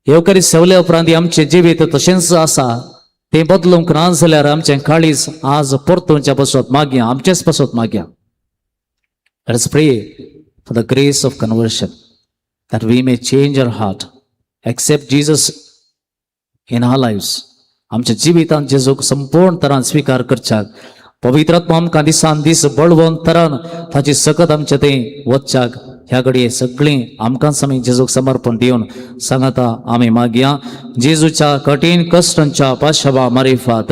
A: येवकरी सेवल्या उपरांत आमचें जिवीत तशेंच आसा तें बदलूंक ना जाल्यार आमचें काळीज आज परतूंच्या पासत मागया आमचेच पासत मागया. Let's pray for the grace of conversion that we may change our heart, accept Jesus in our lives. आमच्या जिवितांत जेजूक संपूर्ण तरान स्वीकार करच्याक पवित्र आत्मा आमकां दिसान दीस बळवून तरान ताची सकत आमचे थंय वचच्याक ह्या घडये सगळीं आमकां आमी जेजूक समर्पण दिवन सांगता आमी मागया. जेजूच्या कठीण कश्टांच्या पाशबा मारिफात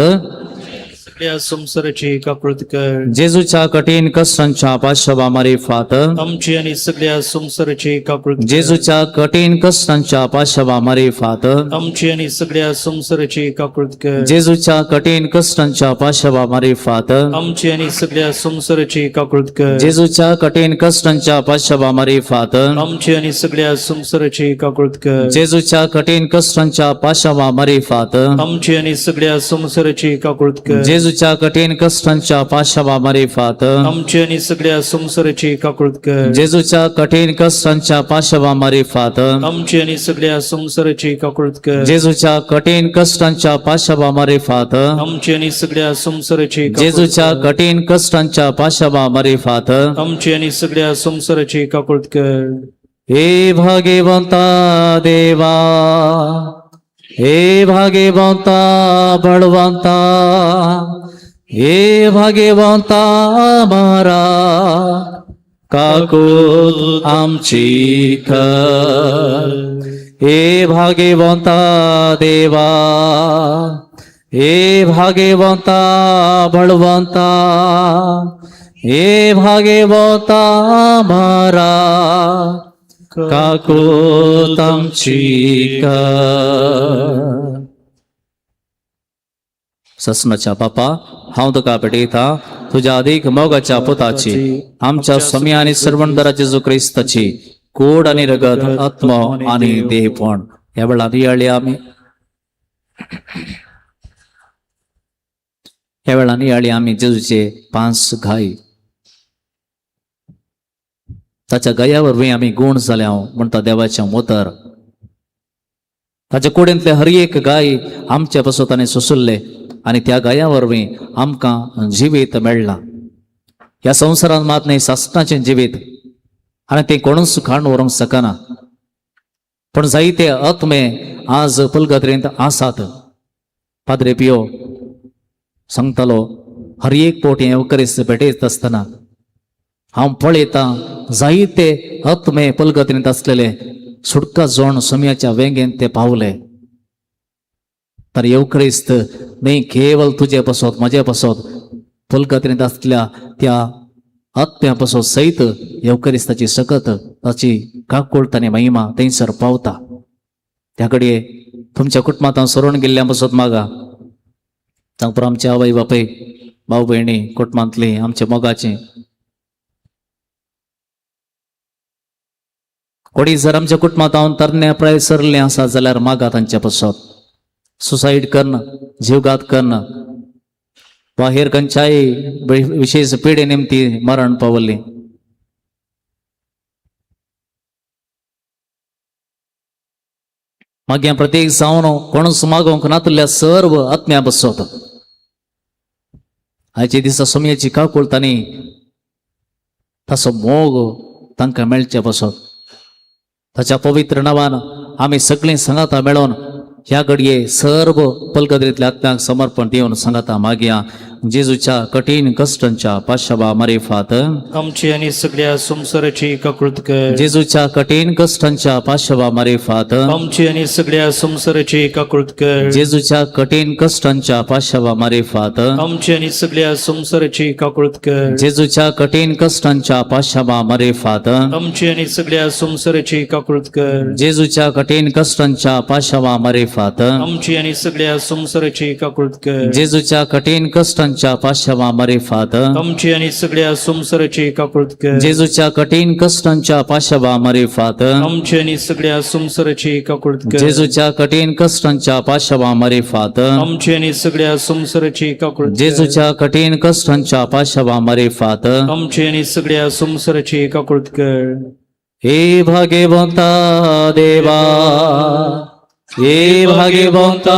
C: सगळ्या संसाराची काकुळत कर.
A: जेजूच्या कठीण कश्टांच्या पाशबा मारिफात
C: आमची आणि सगळ्या संसाराची काकुळत कर.
A: जेजूच्या कठीण कश्टांच्या पाशबा मारिफात
C: आमची आणि सगळ्या संसाराची काकुळत कर.
A: जेजूच्या कठीण कश्टांच्या पाशबा मारिफात
C: आमची आणि सगळ्या संसाराची काकुळत कर.
A: जेजूच्या कठीण कश्टांच्या पाशबा मारिफात
C: आमची आणि सगळ्या संसाराची काकुळत कर.
A: जेजूच्या कठीण कश्टांच्या पाशबा मारिफात
C: आमची आणि सगळ्या संसाराची काकुळत कर.
A: जेजूच्या कठीण कष्टांच्या पाशवामार्फत
C: आमची आणि सगळ्या संसाराची काकूळत कर
A: जेजूच्या कठीण कष्टांच्या पाशवामार्फत
C: आमची आणि सगळ्या संसाराची काकूळत कर
A: जेजूच्या कठीण कष्टांच्या पाशवामार्फत
C: आमची आणि सगळ्या संसाराची
A: जेजूच्या कठीण कष्टांच्या पाशवामार्फत
C: आमची आणि सगळ्या संसाराची काकूळत कर
A: हे भाग्यवंता देवा, हे भाग्यवंता बळवंता, हे भाग्यवंता मारा काकूत आमची कर. हे भाग्यवंता देवा, हे भाग्यवंता बळवंता, हे भाग्यवंता मारा काकूत आमची कर. ससनाच्या बापा, हांव तुका भेटयता तुझ्या अधिक मोगाच्या पुताची आमच्या स्वामी आणि सर्वंदरा जेजू क्रिस्ताची कूड आणि रगत आत्मा आणि देहपण ह्या वेळा नियाळी आम्ही ह्या वेळा नियाळी आम्ही जेजूचे 5 गायी ताच्या गायावर आम्ही गुण जाल्या म्हणता देवाच्या मोतर ताच्या कुडींतले हर एक गाय आमच्या पासून सुसुल्ले आणि त्या गायावर आमकां जिवीत मेळ्ळा. ह्या संवसारांत मात न्ही सासणाचें जिवीत आणि ते कोणूच खाण व्हरूंक शकना, पण जायते आत्मे आज पुलगत्रेंत आसात. पाद्रे पियो सांगतालो हर एक पोटी येवकरीस भेटयत आसतना हांव पळयता जायते आत्मे पुलगत्रेंत आसलेले सुटका जोण समयाच्या वेंगेन ते पावले. तर येवकरीस्त न्ही केवळ तुझे पासत म्हजे पासत पुलगत्रेंत आसलेल्या त्या आत्म्या पासत सयत येवकरिस्ताची सकत ताची काकूळत आनी महिमा थंयसर पावता. त्या घडये तुमच्या कुटुंबांत हांव सरून गेल्ल्या पासत मागा जावं आमचे आवय बापय भाऊ भयणी कुटुंबांतली आमचे मोगाचे कोणी जर आमच्या कुटुंबांत हांव तरण्या प्राय सरले आसा जाल्यार मागा तांच्या पासत सुसाईड करना, जीवघात करना वा हेर खंयच्याय विशेष पिढे निमती मरण पावल्ली. मागे प्रत्येक जावन कोणूच मागोवंक नातल्या सर्व आत्म्या बसत आयचे दिसा सोमयाची काकूळतांनी तसो मोग तांकां मेळचे बसत. ताच्या पवित्र नांवान आमी सगळीं संगाता मेळोन ह्या घडये सर्व पुलगत्रेंतल्या आत्म्याक समर्पण दिवन संगाता मागया. जेजूच्या कठीण कष्टांच्या पाशवामार्फत
C: आमची आणि सगळ्या संसाराची काकूळत कर
A: जेजूच्या कठीण कष्टांच्या पाशवामार्फत
C: आमची आणि सगळ्या संसाराची काकूळत कर
A: जेजूच्या कठीण कष्टांच्या पाशवामार्फत
C: आमची आणि सगळ्या संसाराची काकूळत कर
A: जेजूच्या कठीण कष्टांच्या पाशवामार्फत
C: आमची आणि सगळ्या संसाराची काकूळत कर
A: जेजूच्या कठीण कष्टांच्या पाशवामार्फत
C: आमची आणि सगळ्या संसाराची काकूळत कर
A: जेजूच्या कठीण कष्टांच्या पाशवामार्फत
C: आमची आणि सगळ्या संसाराची काकूळत कर
A: जेजूच्या कठीण कष्टांच्या पाशवामार्फत
C: आमची आणि सगळ्या संसाराची काकूळत कर
A: जेजूच्या कठीण कष्टांच्या पाशवामार्फत
C: आमची आणि सगळ्या संसाराची काकूळत कर
A: जेजूच्या कठीण कष्टांच्या पाशवामार्फत
C: आमची आणि सगळ्या संसाराची काकूळत कर
A: हे भाग्यवंता देवा, हे भाग्यवंता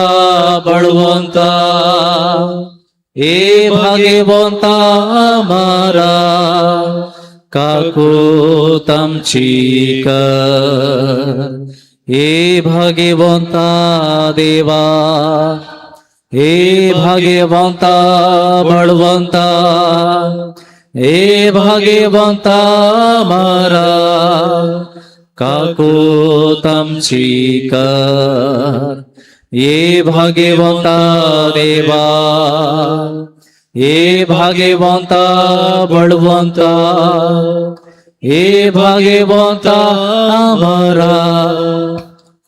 A: बळवंता, हे भाग्यवंता मारा काकूत आमची कर. हे भाग्यवंता देवा, हे भाग्यवंता बळवंता, हे भाग्यवंता मारा काकूत आमची कर. हे भाग्यवंता देवा, हे भाग्यवंता बळवंता, हे भाग्यवंता मारा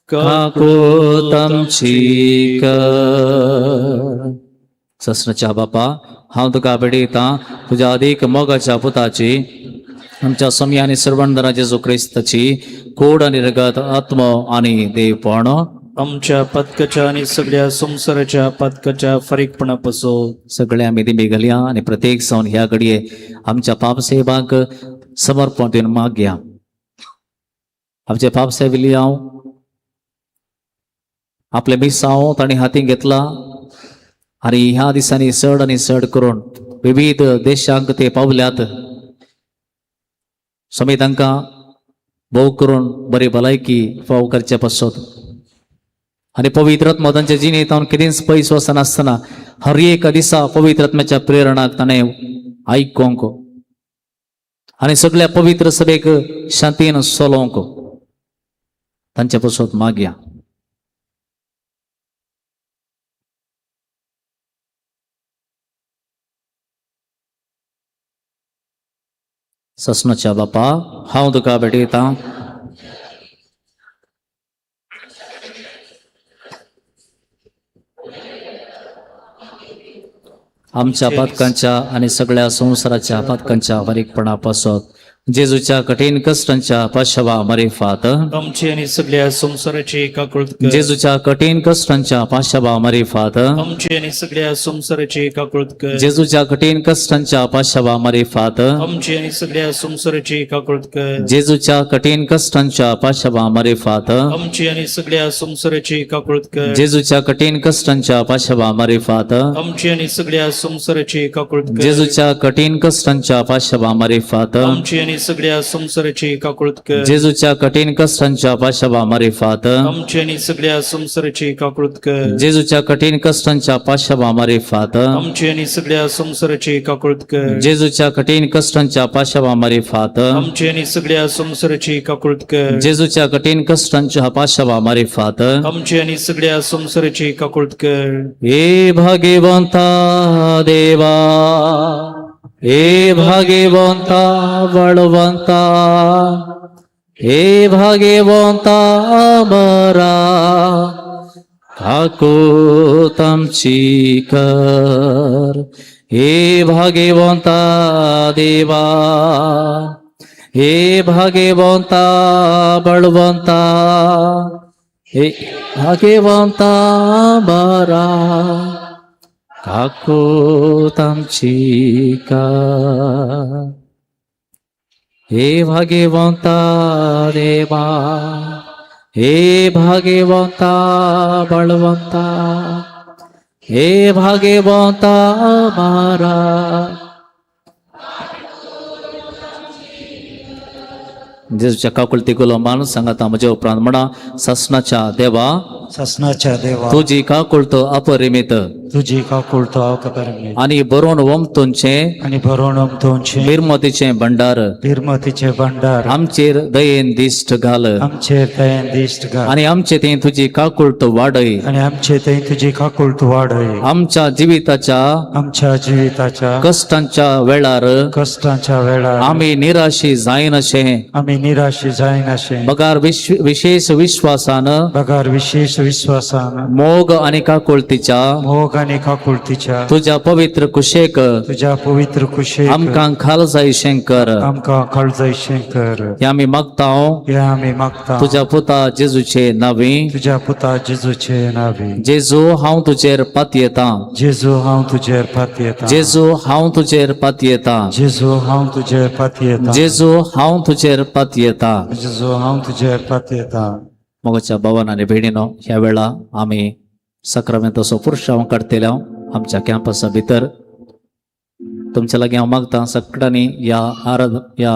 A: काकूत आमची कर. ससनाच्या बापा, हांव तुका भेटयता तुझ्या अधिक मोगाच्या पुताची आमच्या स्वामी आणि सर्वंदरा जेजू क्रिस्ताची कूड आणि रगत आत्मा आणि देवपण
C: आमच्या पदकाच्या आणि सगळ्या संसाराच्या पदकाच्या फरीकपणापासून
A: सगळे आम्ही दिमी घालया आणि प्रत्येक सण ह्या घडये आमच्या पापसेवाक समर्पण देऊन मागया. आमचे पापसेविली हांव आपले मिसांव ताणी हातीन घेतला आणि ह्या दिसांनी चड आनी चड करून विविध देशांक ते पावल्यात. स्वामी तांकां भोव करून बरी भलायकी फाव करचे पासत आणि पवित्र आत्मा तांच्या जिणेंत कितेंच पयस वचनासतना हर एक दिसा पवित्र आत्म्याच्या प्रेरणाक ताणें आयकोंक आणि सगळ्या पवित्र सभेक शांतीन चलोवंक तांचे पासत मागया. ससनाच्या बापा हांव तुका भेटयता आमच्या पातकांच्या आणि सगळ्या संसाराच्या पातकांच्या बारीकपणापासून जेजूच्या कठीण कष्टांच्या पाशवा मरेफात
C: आमची आणि सगळ्या संसाराची काकुळत कर.
A: जेजूच्या कठीण कष्टांच्या पाशवा मरेफात
C: आमची आणि सगळ्या संसाराची काकुळत कर.
A: जेजूच्या कठीण कष्टांच्या पाशवा मरेफात
C: आमची आणि सगळ्या संसाराची काकुळत कर.
A: जेजूच्या कठीण कष्टांच्या पाशवा मरेफात
C: आमची आणि सगळ्या संसाराची काकुळत कर.
A: जेजूच्या कठीण कष्टांच्या पाशवा मरेफात
C: आमची आणि सगळ्या संसाराची काकुळत कर.
A: जेजूच्या कठीण कष्टांच्या पाशवा मरेफात
C: आमची आणि सगळ्या संसाराची काकुळत कर.
A: जेजूच्या कठीण कष्टांच्या पाशवा मरेफात
C: आमची आणि सगळ्या संसाराची काकुळत कर.
A: जेजूच्या कठीण कष्टांच्या पाशवा मरेफात
C: आमची आणि सगळ्या संसाराची काकुळत कर.
A: जेजूच्या कठीण कष्टांच्या पाशवा मरेफात
C: आमची आणि सगळ्या संसाराची काकुळत कर.
A: जेजूच्या कठीण कष्टांच्या पाशवा मरेफात
C: आमची आणि सगळ्या संसाराची काकुळत कर.
A: हे भाग्यवंता देवा हे भाग्यवंता बळवंता हे भाग्यवंता बरा काकूत आमची कर. हे भाग्यवंता देवा हे भाग्यवंता बळवंता हे भाग्यवंता बरा काकूत आमची कर. हे भाग्यवंता देवा हे भाग्यवंता बळवंता हे भाग्यवंता मारा. जेजूच्या काकुळती गुलामान सांगता म्हज्या उपरांत म्हणा ससनाच्या देवा
D: ससनाच्या देवा
A: तुझी काकुळत अपरिमित
D: तुझी काकुळतो अवकरणे
A: आणि बरोवन वमतोंचे
D: आणि भरोवणम तोंचे
A: बिरमतीचे भंडार
D: निर्मतीचे भंडार
A: आमचेर दयेन दिश्ट घाल
D: आमचे दयेन दिश्ट घाल
A: आणि आमचे ते तुझी काकुळत वाडय.
D: आणि आमचे ते तुझी काकुळतो वाढय.
A: आमच्या जिविताच्या
D: आमच्या जिविताच्या
A: कष्टांच्या वेळार
D: कष्टांच्या वेळार
A: आम्ही निराशी जायन अशे
D: आम्ही निराशी जाईन असे
A: बगार विशेष विश्वासान
D: बगार विशेष विश्वासान
A: मोग आणि काकुळतीच्या
D: मोग आणि काकुळतीच्या
A: तुझ्या पवित्र कुशेक
D: तुझ्या पवित्र कुशे
A: आमकां खालसाई शंकर
D: आमका काळजाई शंकर
A: हे आम्ही मागताव
D: हे आम्ही मागता
A: तुझ्या पुता जेजूचे नावी.
D: तुझ्या पुता जेजूचे नावे.
A: जेजू हांव तुजेर पातयेता
D: जेजू हांव तुजेर पात येता.
A: जेजू हांव तुजेर पातयेता
D: जेजू हांव तुजेर पात येता.
A: जेजू हांव तुजेर पातयेता.
D: जेजू हांव तुजेर पात येता.
A: मोगाच्या भावान आनी भयणीनो ह्या वेळा आम्ही सक्रामेंताचो पुरस्कार काडटल्या आमच्या कॅम्पसा भितर. तुमच्या लागीं हांव मागतां सगळ्यांनी या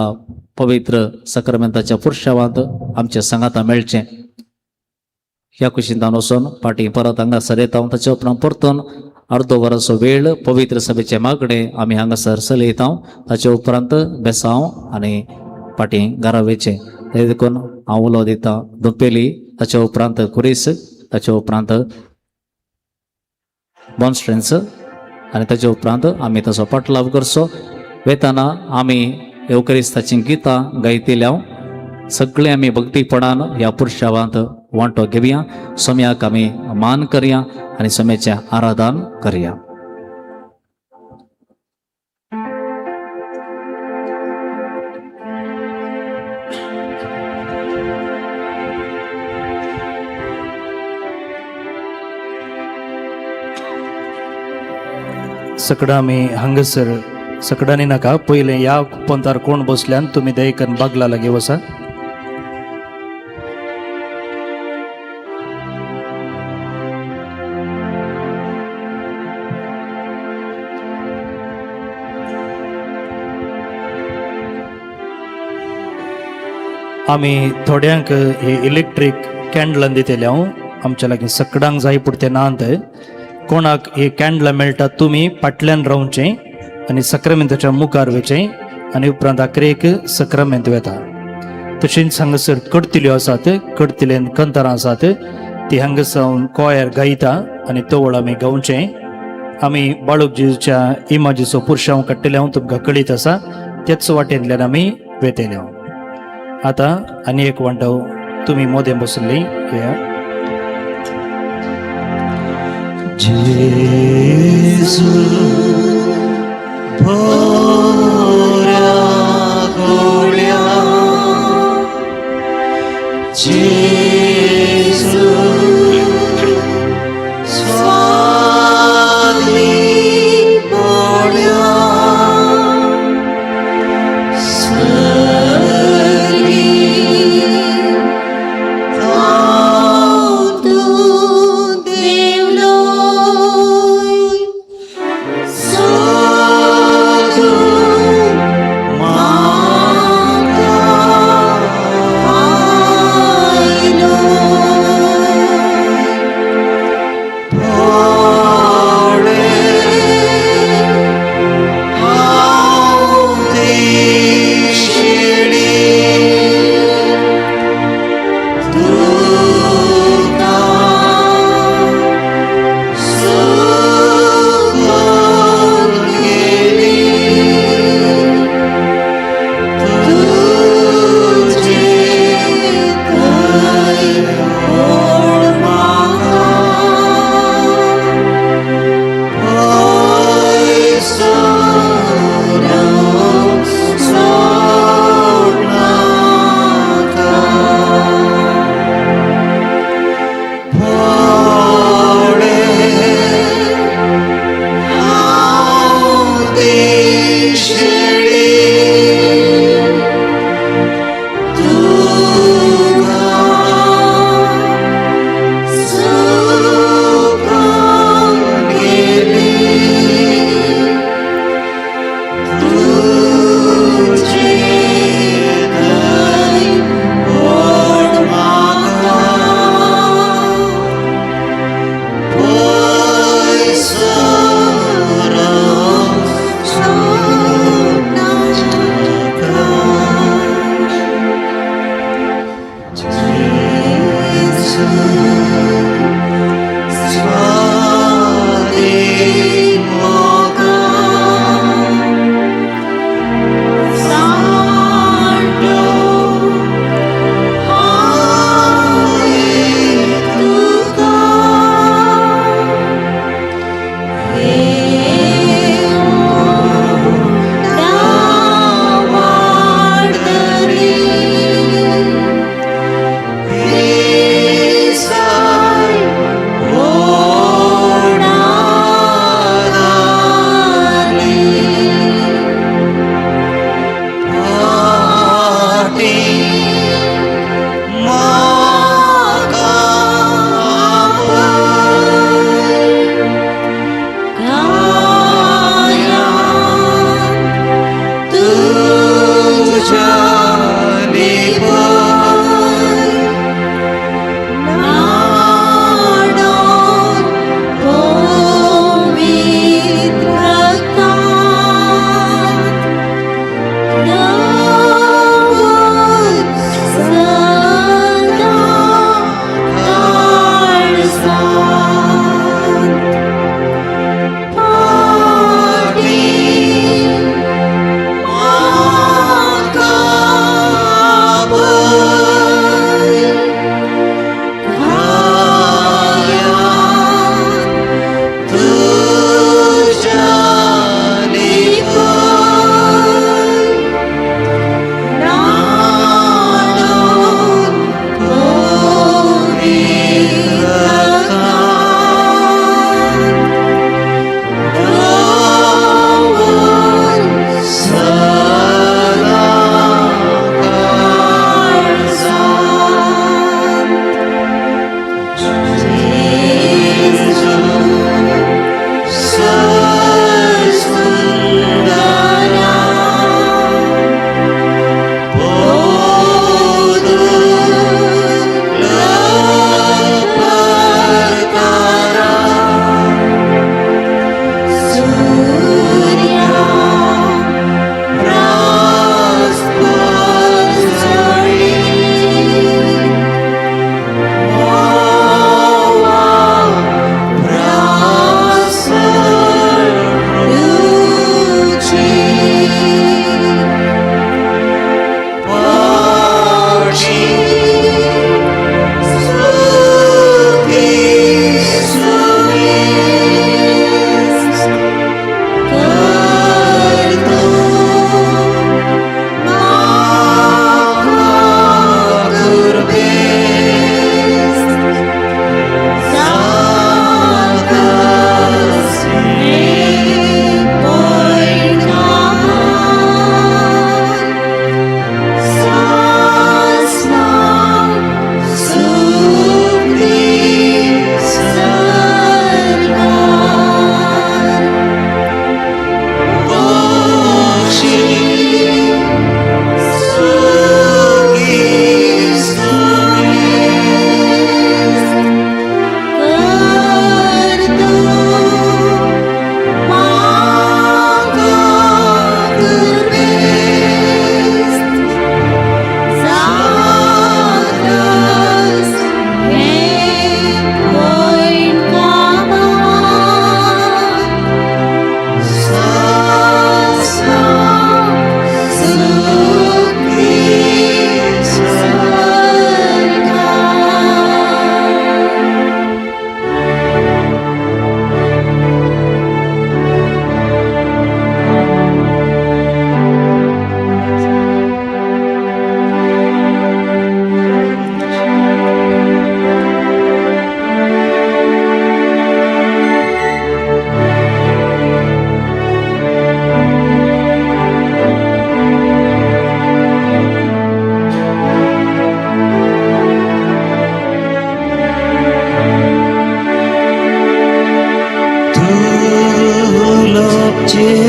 A: पवित्र सक्रामेंताच्या पुरस्कारांत आमचे सांगाता मेळचें. ह्या कुशींतान वचून फाटीं परत हांगासर येता. ताचे उपरांत परतून अर्दो वराचो वेळ पवित्र सभेचे मागणे आमी हांगासर चलयता. ताचे उपरांत बेसांव आनी फाटीं घरा वयचें. हे देखून हांव उलो दिता दुपेली, ताचे उपरांत कुरीस, ताचे उपरांत मॉन्स्ट्रन्स आनी ताचे उपरांत आमी ताचो पाटलाव करचो. वेताना आमी येवकरिस्ताचीं गितां गायतल्या. सगळे आमी भक्तीपणान ह्या पुरस्कारांत वांटो घेवया. सोम्याक आमी मान करया आनी सोम्याचें आराधन करया.
C: सकडा आमी हांगासर सकडांनी नाका पयलें ह्या पंथार कोण बसल्यान तुमी दयेकन बागला लागी वसा. आमी थोड्यांक हे इलेक्ट्रीक कॅन्डलां दितेले हांव आमच्या लागीं सकडा जाय पुरते नांत. कोणाक हे कॅन्डलां मेळटा तुमी फाटल्यान रावचें आनी सक्रामेंताच्या मुखार वचें आनी उपरांत आखरेक सक्रामेंत वेता. तशेंच हांगासर कडतिल्यो आसात, कडतिलेन कंतारां आसात ती हांगासावन कोयर गायता आनी तवळ आमी गावचें. आमी बाळूक जेजूच्या इमाजीचो पुरशांव काडटले हांव तुमकां कळीत आसा, तेच वाटेंतल्यान आमी वेतेले हांव. आतां आनी एक वांटो तुमी मोदें बसल्ली या.
B: जेजू भोऱ्या गोळ्या जेजू स्वादी गोळ्या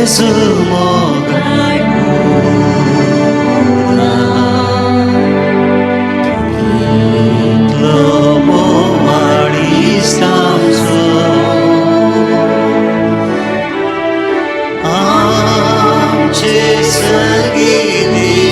B: Jesu mogai Lomo waris tamso Amche sagini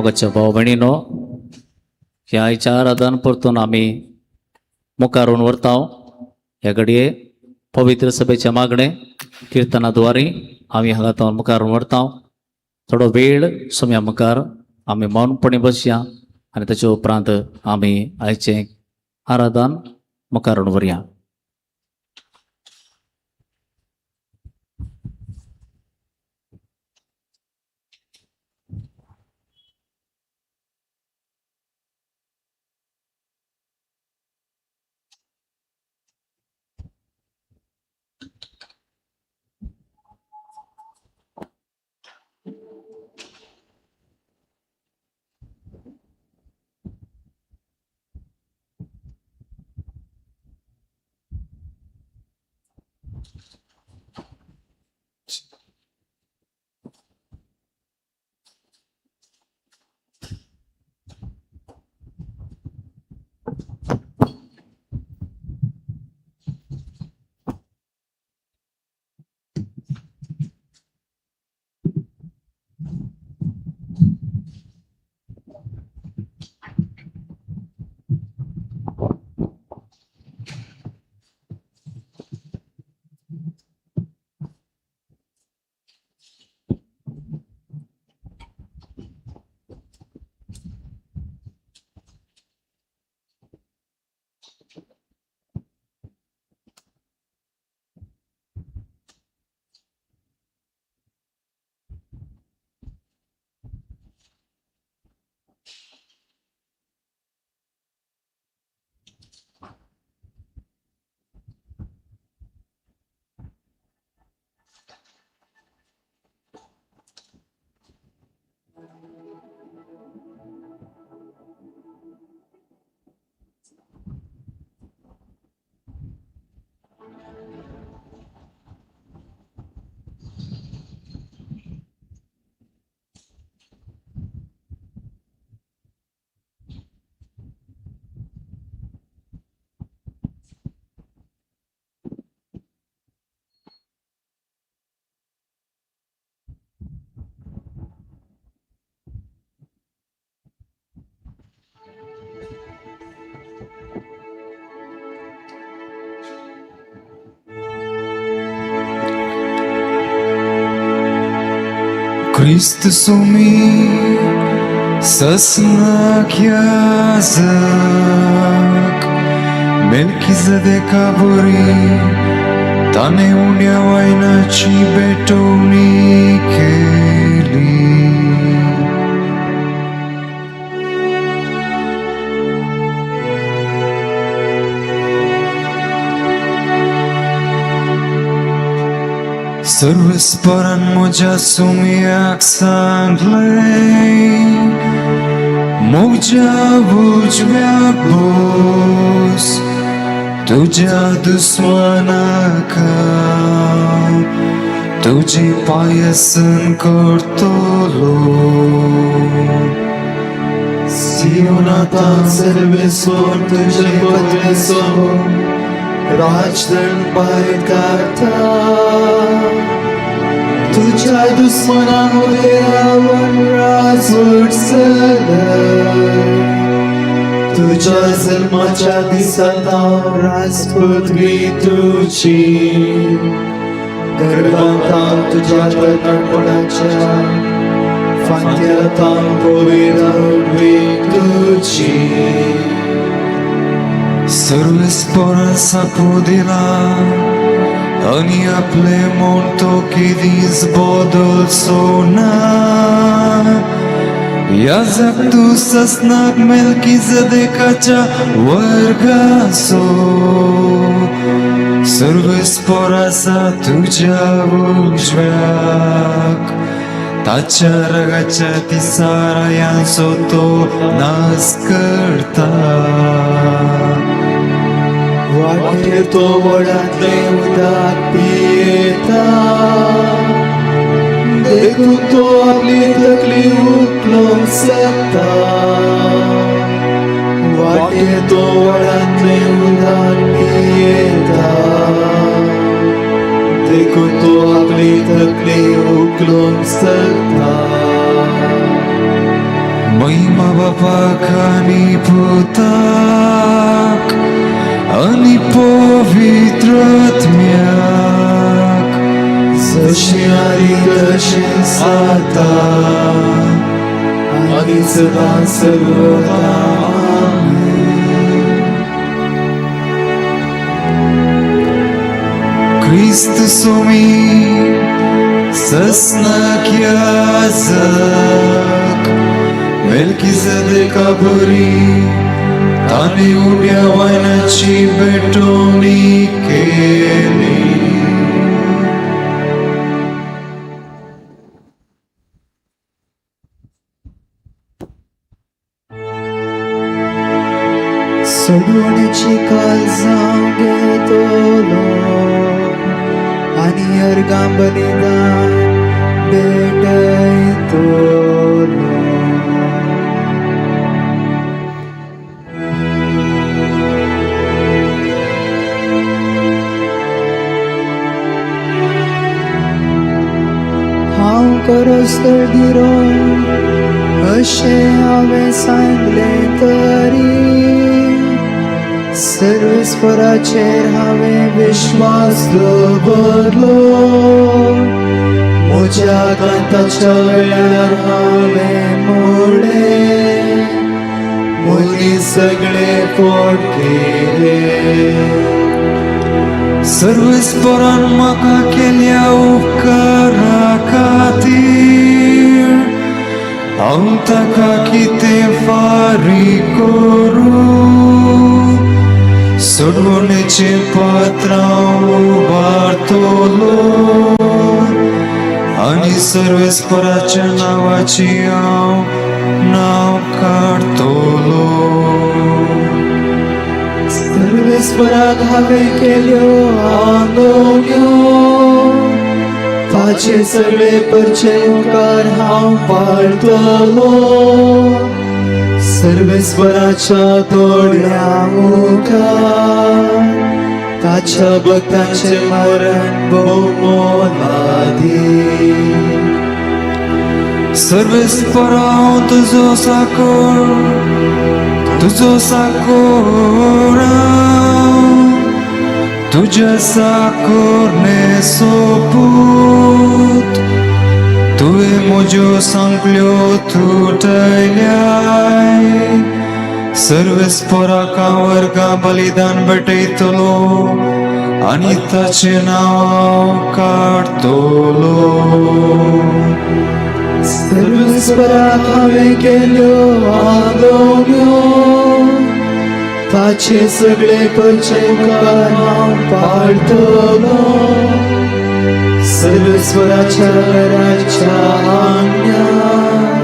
A: मोगाच्या भाव भयणीनो, ह्या आयच्या आराधन परतून आम्ही मुखारून वरताव. ह्या घडये पवित्र सभेच्या मागणे कीर्तनाद्वारे आम्ही हांगा मुखारून वरताव. थोडो वेळ सोम्या मुखार आम्ही मौनपणे बसया आणि त्याच्या उपरांत आम्ही आयचे आराधन मुखारून वरया.
E: Christus umi sasnachiazăc Melchizedek abori Tane unia vaina ci betoni keli सर्वस्परन मुझा सुमियाक सांगलय मुझा बुझव्या बोस तुझ्या दुश्मनाका तुझी पायसन करतलो
B: Sionatan servisor तुझे पत्रेसो राजदंड पाय करता तुझ्या दुश्मनांमध्ये रावण राज उठसलय तुझ्या जन्माच्या दिसात राजपृथ्वी तुझी गर्भांतां तुझ्या तळपणाच्या फांद्यातां पवित्रवी तुझी
E: सर्वस्परन सापुदिला Ani aple monto kiedyś zbodol sona Jazak tu sasnak Melchizedekacia wargaso Serwy sporasa tudzia użwiak Tacia ragacia tisara jan soto naskarta
B: वाटे तो वडातले उदात पियेता देखून तो आपली तकली उकलोंक सकता वाटे तो वडातले उदात पियेता देखून तो आपली तकली उकलोंक सकता
E: महिमा बापाक आणि पुताक आणि पवित्र आत्म्याक
B: जशी आली तशीच आता आणि सदा सर्वदा
E: Cristo sumi sasnak yazak Melchizedek aburi tani unia vainaci betoni keli
B: सोडवण्याची काल जाऊन घेतो आणि अर्गाम बलिदान भेटतो हांव करोस तर दिरो अशे हांवें सांगले तरी सर्वेस्पराचेर हांवें विश्वास दवरलो म्हज्या कांताच्या वेळार हांवें मोडले मुली सगळे पोट केले
E: सर्वेस्परान म्हाका केल्या उपकारा खातीर हांव ताका कितें फारीक करूं सोडवणेचे पात्र उबारतलो आणि सर्वेस्पराच्या नावाची हांव नाव काडतलो
B: सर्वेस्पराक हांवें केल्यो आंगवण्यो ताचे सगळे परचे उपकार हांव पाळटलो सर्वेस्पराच्या तोड्या मुखार ताच्या भक्तांचे मरण भोवमोलादी
E: सर्वेस्परा हांव तुजो साकोर तुझ्या साकोरने सोपूत तुवें म्हज्यो सांगल्यो तुटयल्याय सर्वेस्पराक हांव वर्गां बलिदान भेटयतलो आनी ताचें नांव काडतलो
B: सर्वेस्पराक हांवें केल्यो आंगवण्यो ताचे सगळे परचे उपकार हांव पाळटलो सर्वेस्पराच्या घराच्या आंगणात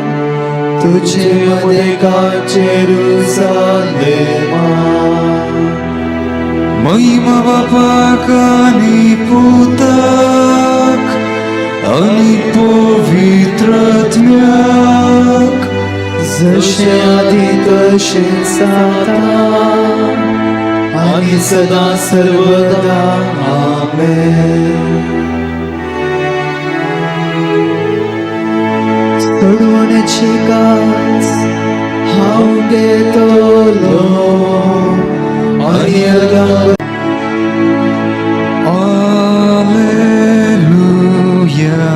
B: तुझे उदेगाचे जेरुसलेमा
E: महिमा बापाक आणि पुताक आणि पवित्र आत्म्याक
B: जशे आधी तशेच आता आणि सदा सर्वदा आमेन सोडवण्याची कास हांव घेतलो आणि अर्गां
E: Alleluia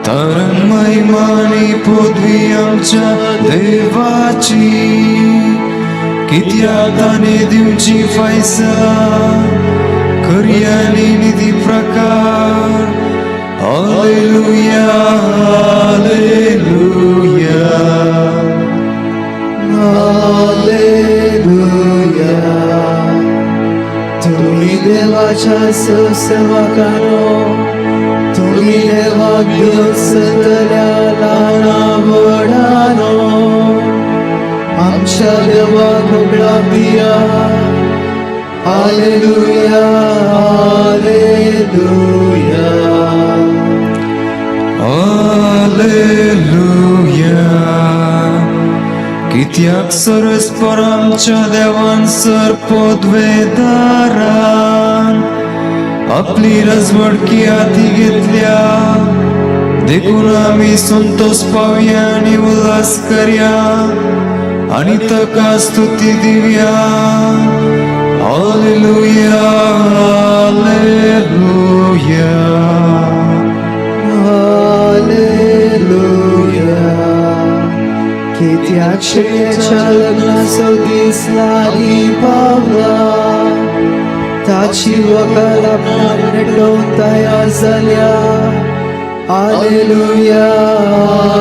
E: Taran महिमानी पदवी आमच्या देवाची कित्याक ताणे दिवची फैसा कर्यानी निधी प्रकार Alleluia Alleluia
B: हालेलुया तुम्ही देवाच्या सुसेवकानो तुम्ही देवाक दिवसतल्या लाडावडानो आमच्या देवाक उगडा पिया हालेलुया हालेलुया
E: Alleluia कित्याक सर्वेस्पर आमच्या देवान सर पदवेदारान आपली रजवडकी हाती घेतल्या देखून आम्ही संतोष पावया आणि उल्हास करूया आणि तका स्तुती दिव्या. Hallelujah hallelujah.
B: Kitia kshecha lagnaso disnari pavla Tachi wakala pnarnedon taya zalya. Alleluia,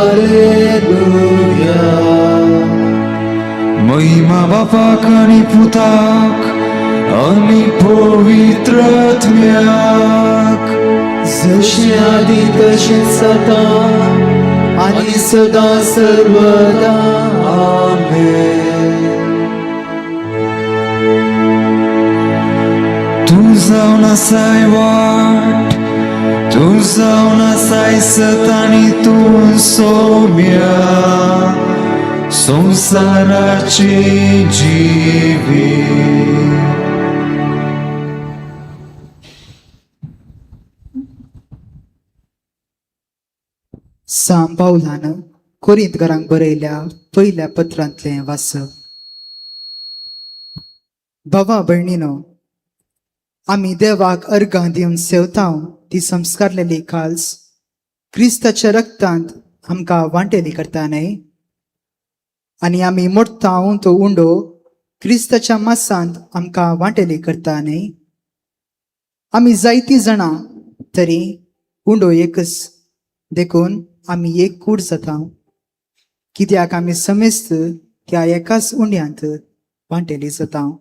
B: Alleluia.
E: महिमा बापाक आणि पुताक आणि पवित्रात्म्याक
B: जशे आदी तशेच आता आणि सदा सर्वदा. आमेन.
E: तू जाऊन असाय वाट, तू जाऊन असाय सतानी तू सौम्या संसाराची जीवी.
B: सांत पावलान कोरिंथकारांक बरयल्या पहिल्या पत्रांतले वाचप. भावा भयणीनो, आमी देवाक अर्गां दिवन सेवताव ती संस्कारलेली काल्स क्रिस्ताच्या रक्तांत आमकां वांटेली करता न्हय. आनी आमी मोडताव तो उंडो क्रिस्ताच्या मासांत आमकां वांटेली करता न्हय. आमी जायतीं जाणां तरी उंडो एकच, देखून आमी एक कूड जाता, कित्याक आमी समेस्त त्या एकाच उंड्यांत वांटेली जाता.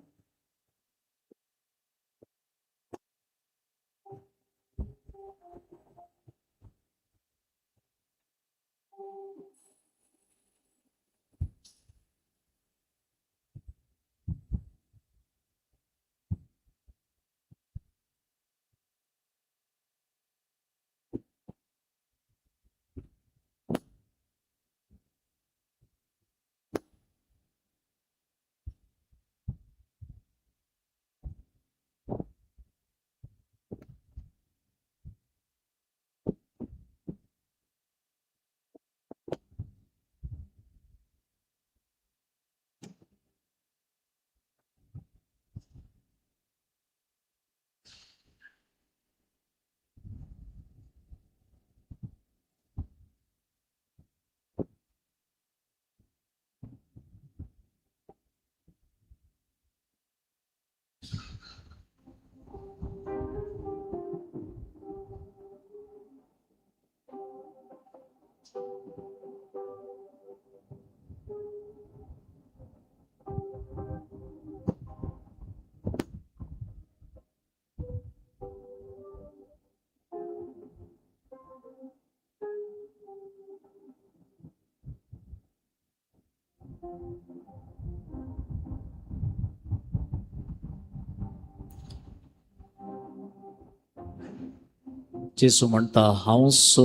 A: जेसू म्हणता हांवच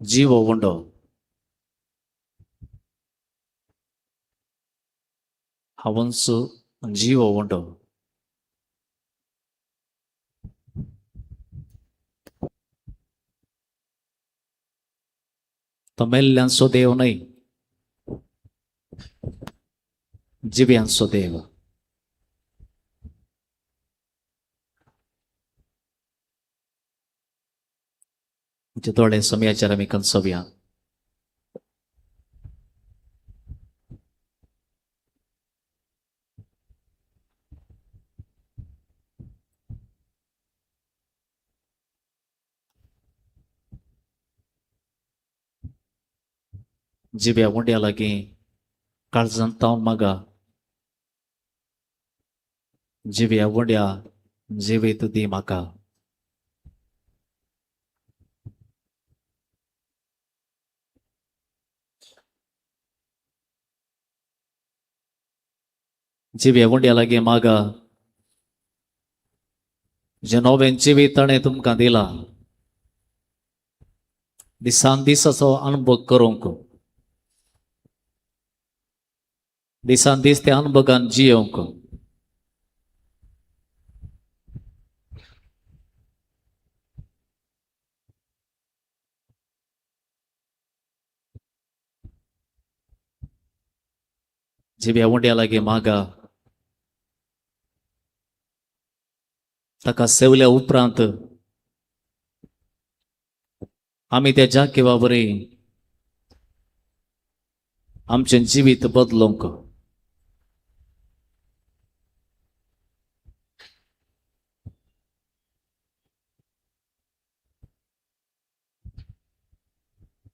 A: जीव उंडो. हांवच जीव उंडो. तो मेल्ल्यांचो देव न्हय, जिव्यांचो देव. थोडे समयाचेर आमी कंसोवया. जिव्या उंड्या लागीं काळजांत तावन मागा. जिव्या उंड्या जिवीत दी म्हाका. जिव्या उंड्या लागीं मागा. जे नवें जिवीत ताणें तुमकां दिला, दिसान दिसाचो अनुभव करूंक, दिसान दीस त्या अनुभवान जियोंक. जिव्या उंड्या लागी मागा ताका सेवल्या उपरांत आमी त्या जाकेवा बरी आमचें जिवीत बदलूंक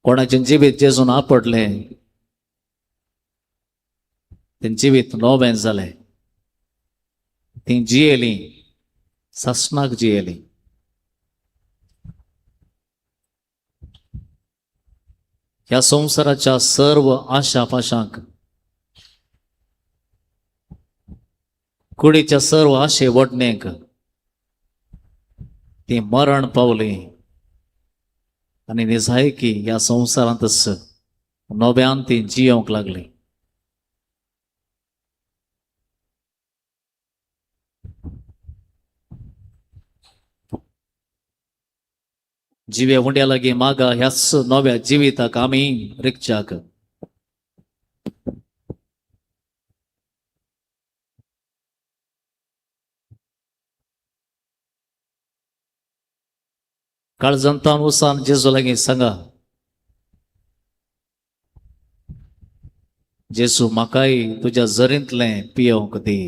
A: कोणाचें जिवीत जेजून आपडलें तें जिवीत नवें जालें तीं जियेलीं सासणाक जियेलीं ह्या संवसाराच्या सर्व आशा पाशांक कुडीच्या सर्व आशे वडणेक ती मरण पावली आनी निजायकी ह्या संवसारांतच नव्यान ती जियोंक लागली जिवे उंड्या लागी मागा ह्याच नव्या जिविताक आमी रिक्षाक काळजंतान उसान जेजू लागीं सांगा जेजू म्हाकाय तुज्या झरींतलें पियोंक दी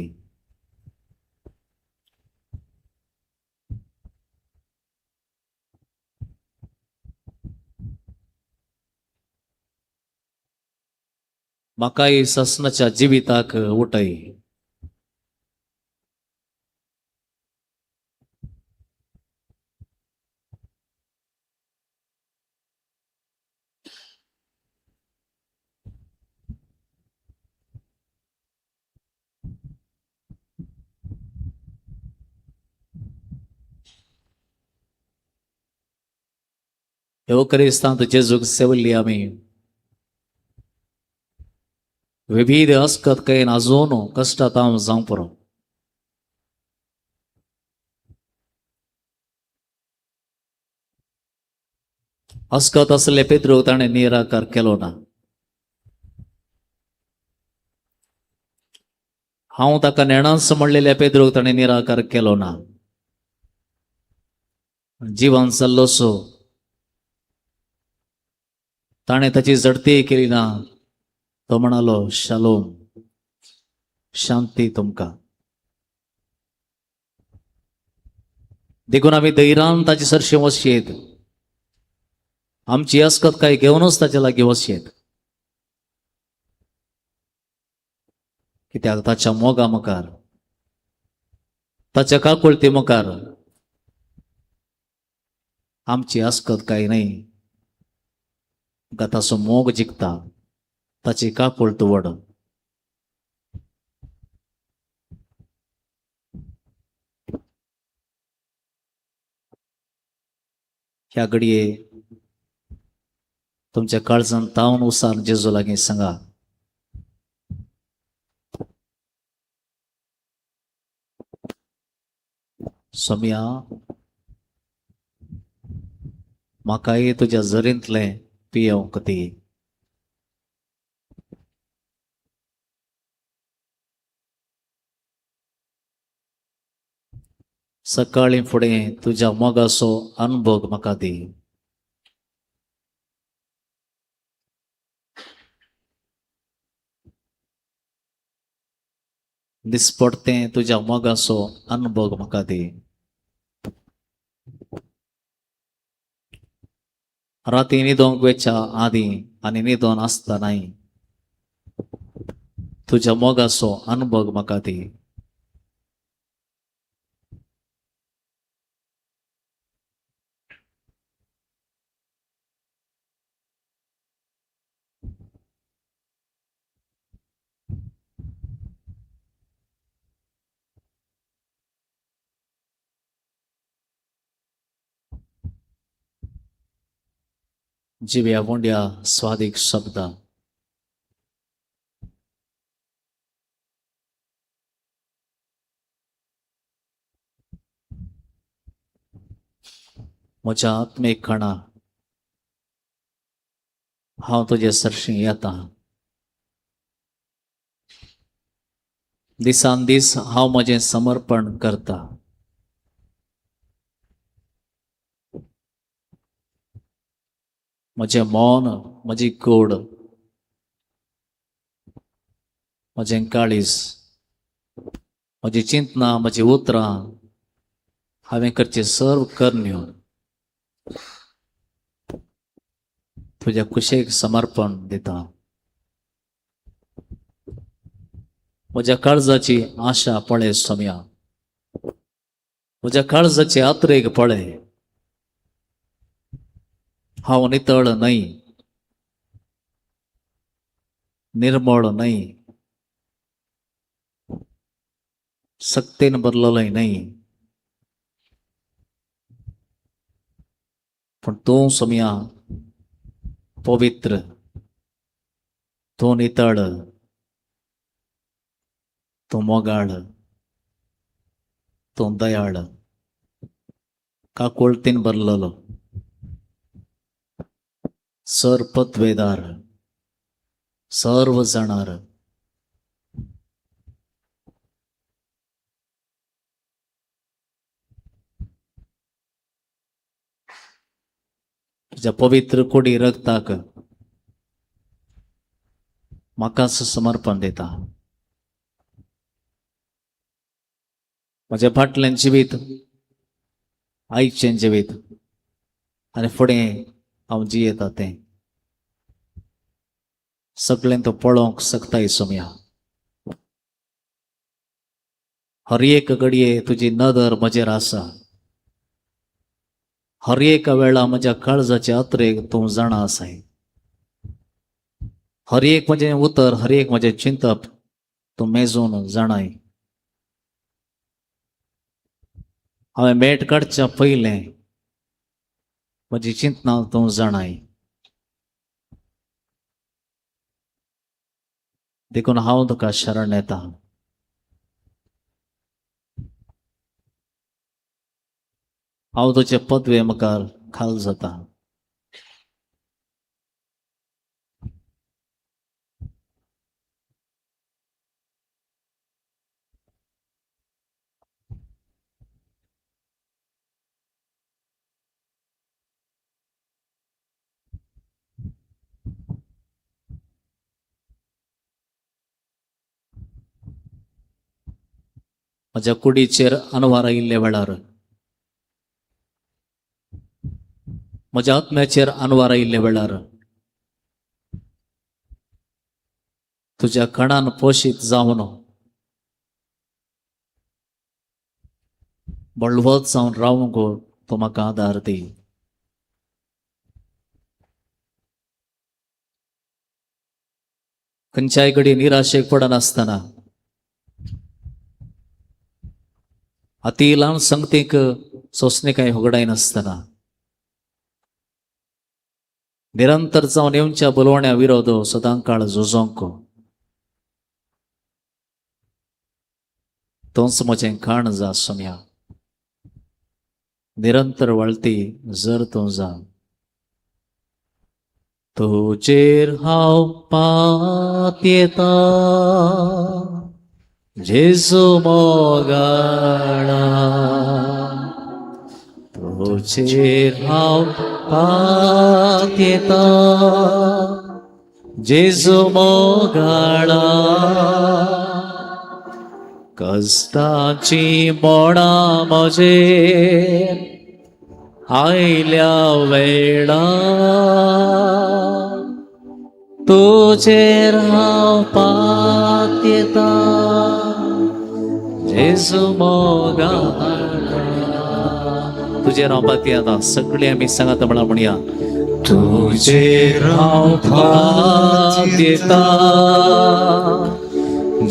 A: म्हाकाय ससनाच्या जिविताक उठय एवकरिस्तांत जेजूक सेवल्ली आमी विविध अस्कत कैन अजून कष्टात हांव जावं पुरो अस्कत असले पेद्रूक ताणें निराकार केलो ना हांव ताका नेणांस म्हणलेल्या पेद्रूक ताणें निराकार केलो ना जिवन जाल्लो सो ताणें ताची जडती केली ना तो म्हणालो शालोम शांती तुमकां देखून आमी धैर्यान ताचे सरशी वचयेत आमची अस्कत काय घेवनूच ताचे लागीं वचयेत कित्याक ताच्या मोगा मुखार ताच्या काकुळती मुखार आमची अस्कत काय न्हय ताचो मोग जिखता ताची काकुळत वड ह्या घडये तुमच्या काळजांत तावन उसार जेजू लागीं सांगा सोम्या म्हाकाय तुज्या झरींतलें पियोंक दी सकाळी फुडें तुज्या मोगाचो अनुभव म्हाका दी दिसपडतें तुज्या मोगाचो अनुभव म्हाका दी राती न्हिदोंक वेच्या आदीं आनी न्हिदोन आसतनाय तुज्या मोगाचो अनुभव म्हाका दी जिव्या वोंड्या स्वादीक शब्द म्हज्या आत्मेक कणा हांव तुजे सरशी येता दिसान दीस हांव म्हजें समर्पण करता. म्हजें मौन, म्हजी कूड, म्हजें काळीज, म्हजी चिंतनां, म्हजी उतरां हांवें करचे सर्व करण्यो तुज्या कुशेक समर्पण दिता. म्हज्या काळजाची आशा पळय सोम्या, म्हज्या काळजाचे आत्रेक पळय. हांव नितळ न्हय, निर्मळ न्हय, सक्तीन बदललोय न्हय, पण तूं सोम्या पवित्र, तूं नितळ, तूं मोगाळ, तूं दयाळ, काकुळतीन बरललो, सर्पत्वेदार, सर्व जाणार. तुझ्या पवित्र कोडी रक्ताक म्हाकाच समर्पण दिता. म्हज्या फाटल्यान जिवीत, आयचें जिवीत आनी फुडें हांव जियेता तें सगळें तूं पळोवंक शकताय सोम्या. हर एक घडये तुजी नदर म्हजेर आसा. हर एक वेळा म्हज्या काळजाचे आत्रेक तूं जाणा आसाय. हर एक म्हजें उतर, हर एक म्हजें चिंतप तूं मेजून जाणाय. हांवें मेट काडच्या पयलें म्हजी चिंतनां तूं जाणाय. देखून हांव तुका शरण येता. हांव तुजे पदवे मुखार खाल जाता. म्हज्या कुडीचेर अनवार आयिल्ल्या वेळार, म्हज्या आत्म्याचेर अनवार आयिल्ल्या वेळार तुज्या कणान पोशीत जावन बळवत जावन रावूंक तूं म्हाका आदार दी. खंयच्याय घडी निराशेक पडनासतना, अति ल्हान संगतीक सोंसणेकाय उगडाय नासतना, निरंतर जावन येवच्या बोलवण्या विरोध सदां काळ झुजोंक तोच म्हजें खाण जा सोम्या. निरंतर वळती जर तूं जा. तुजेर हांव पातयेता जेजू मोगाळा. तुजेर हांव पातयेता जेजू मोगाळा. कश्टाची मोडां म्हजेर आयल्या वेळा तुजेर हांव पातयेता जेजू मोगाळा. तुजेर हांव पातयेता. सगळीं आमी सांगात म्हणा म्हणया. तुजेर हांव पातयेता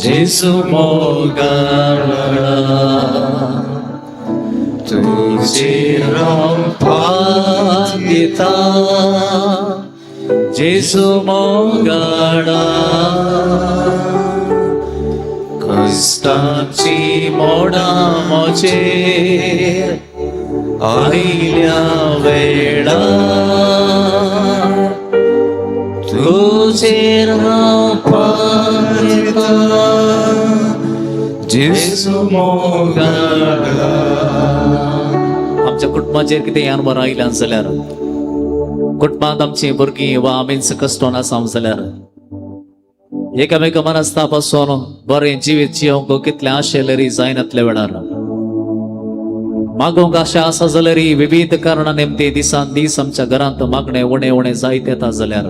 A: जेजू मोगाळा. तुजेर हांव पातयेता जेजू मोगाळा. कश्टाची मोडां म्हजेर आयल्या वेळा तुजेर हांव पातयेता
E: जेजू मोगाडा
A: आमच्या कुटुंबाचेर कितें अनुभव आयल्यान जाल्यार कुटुंबांत आमची भुरगीं वा आमी कश्टोन आसा जाल्यार एकामेका मनस्ताप पासून बरें जिवीत जियोंक कितलें आशेलेरी जायनातल्या वेळार मागोंक आशा आसा जाल्यार विविध कारणां नेमते दिसान दीस आमच्या घरांत मागणें उणें उणें जायत येता जाल्यार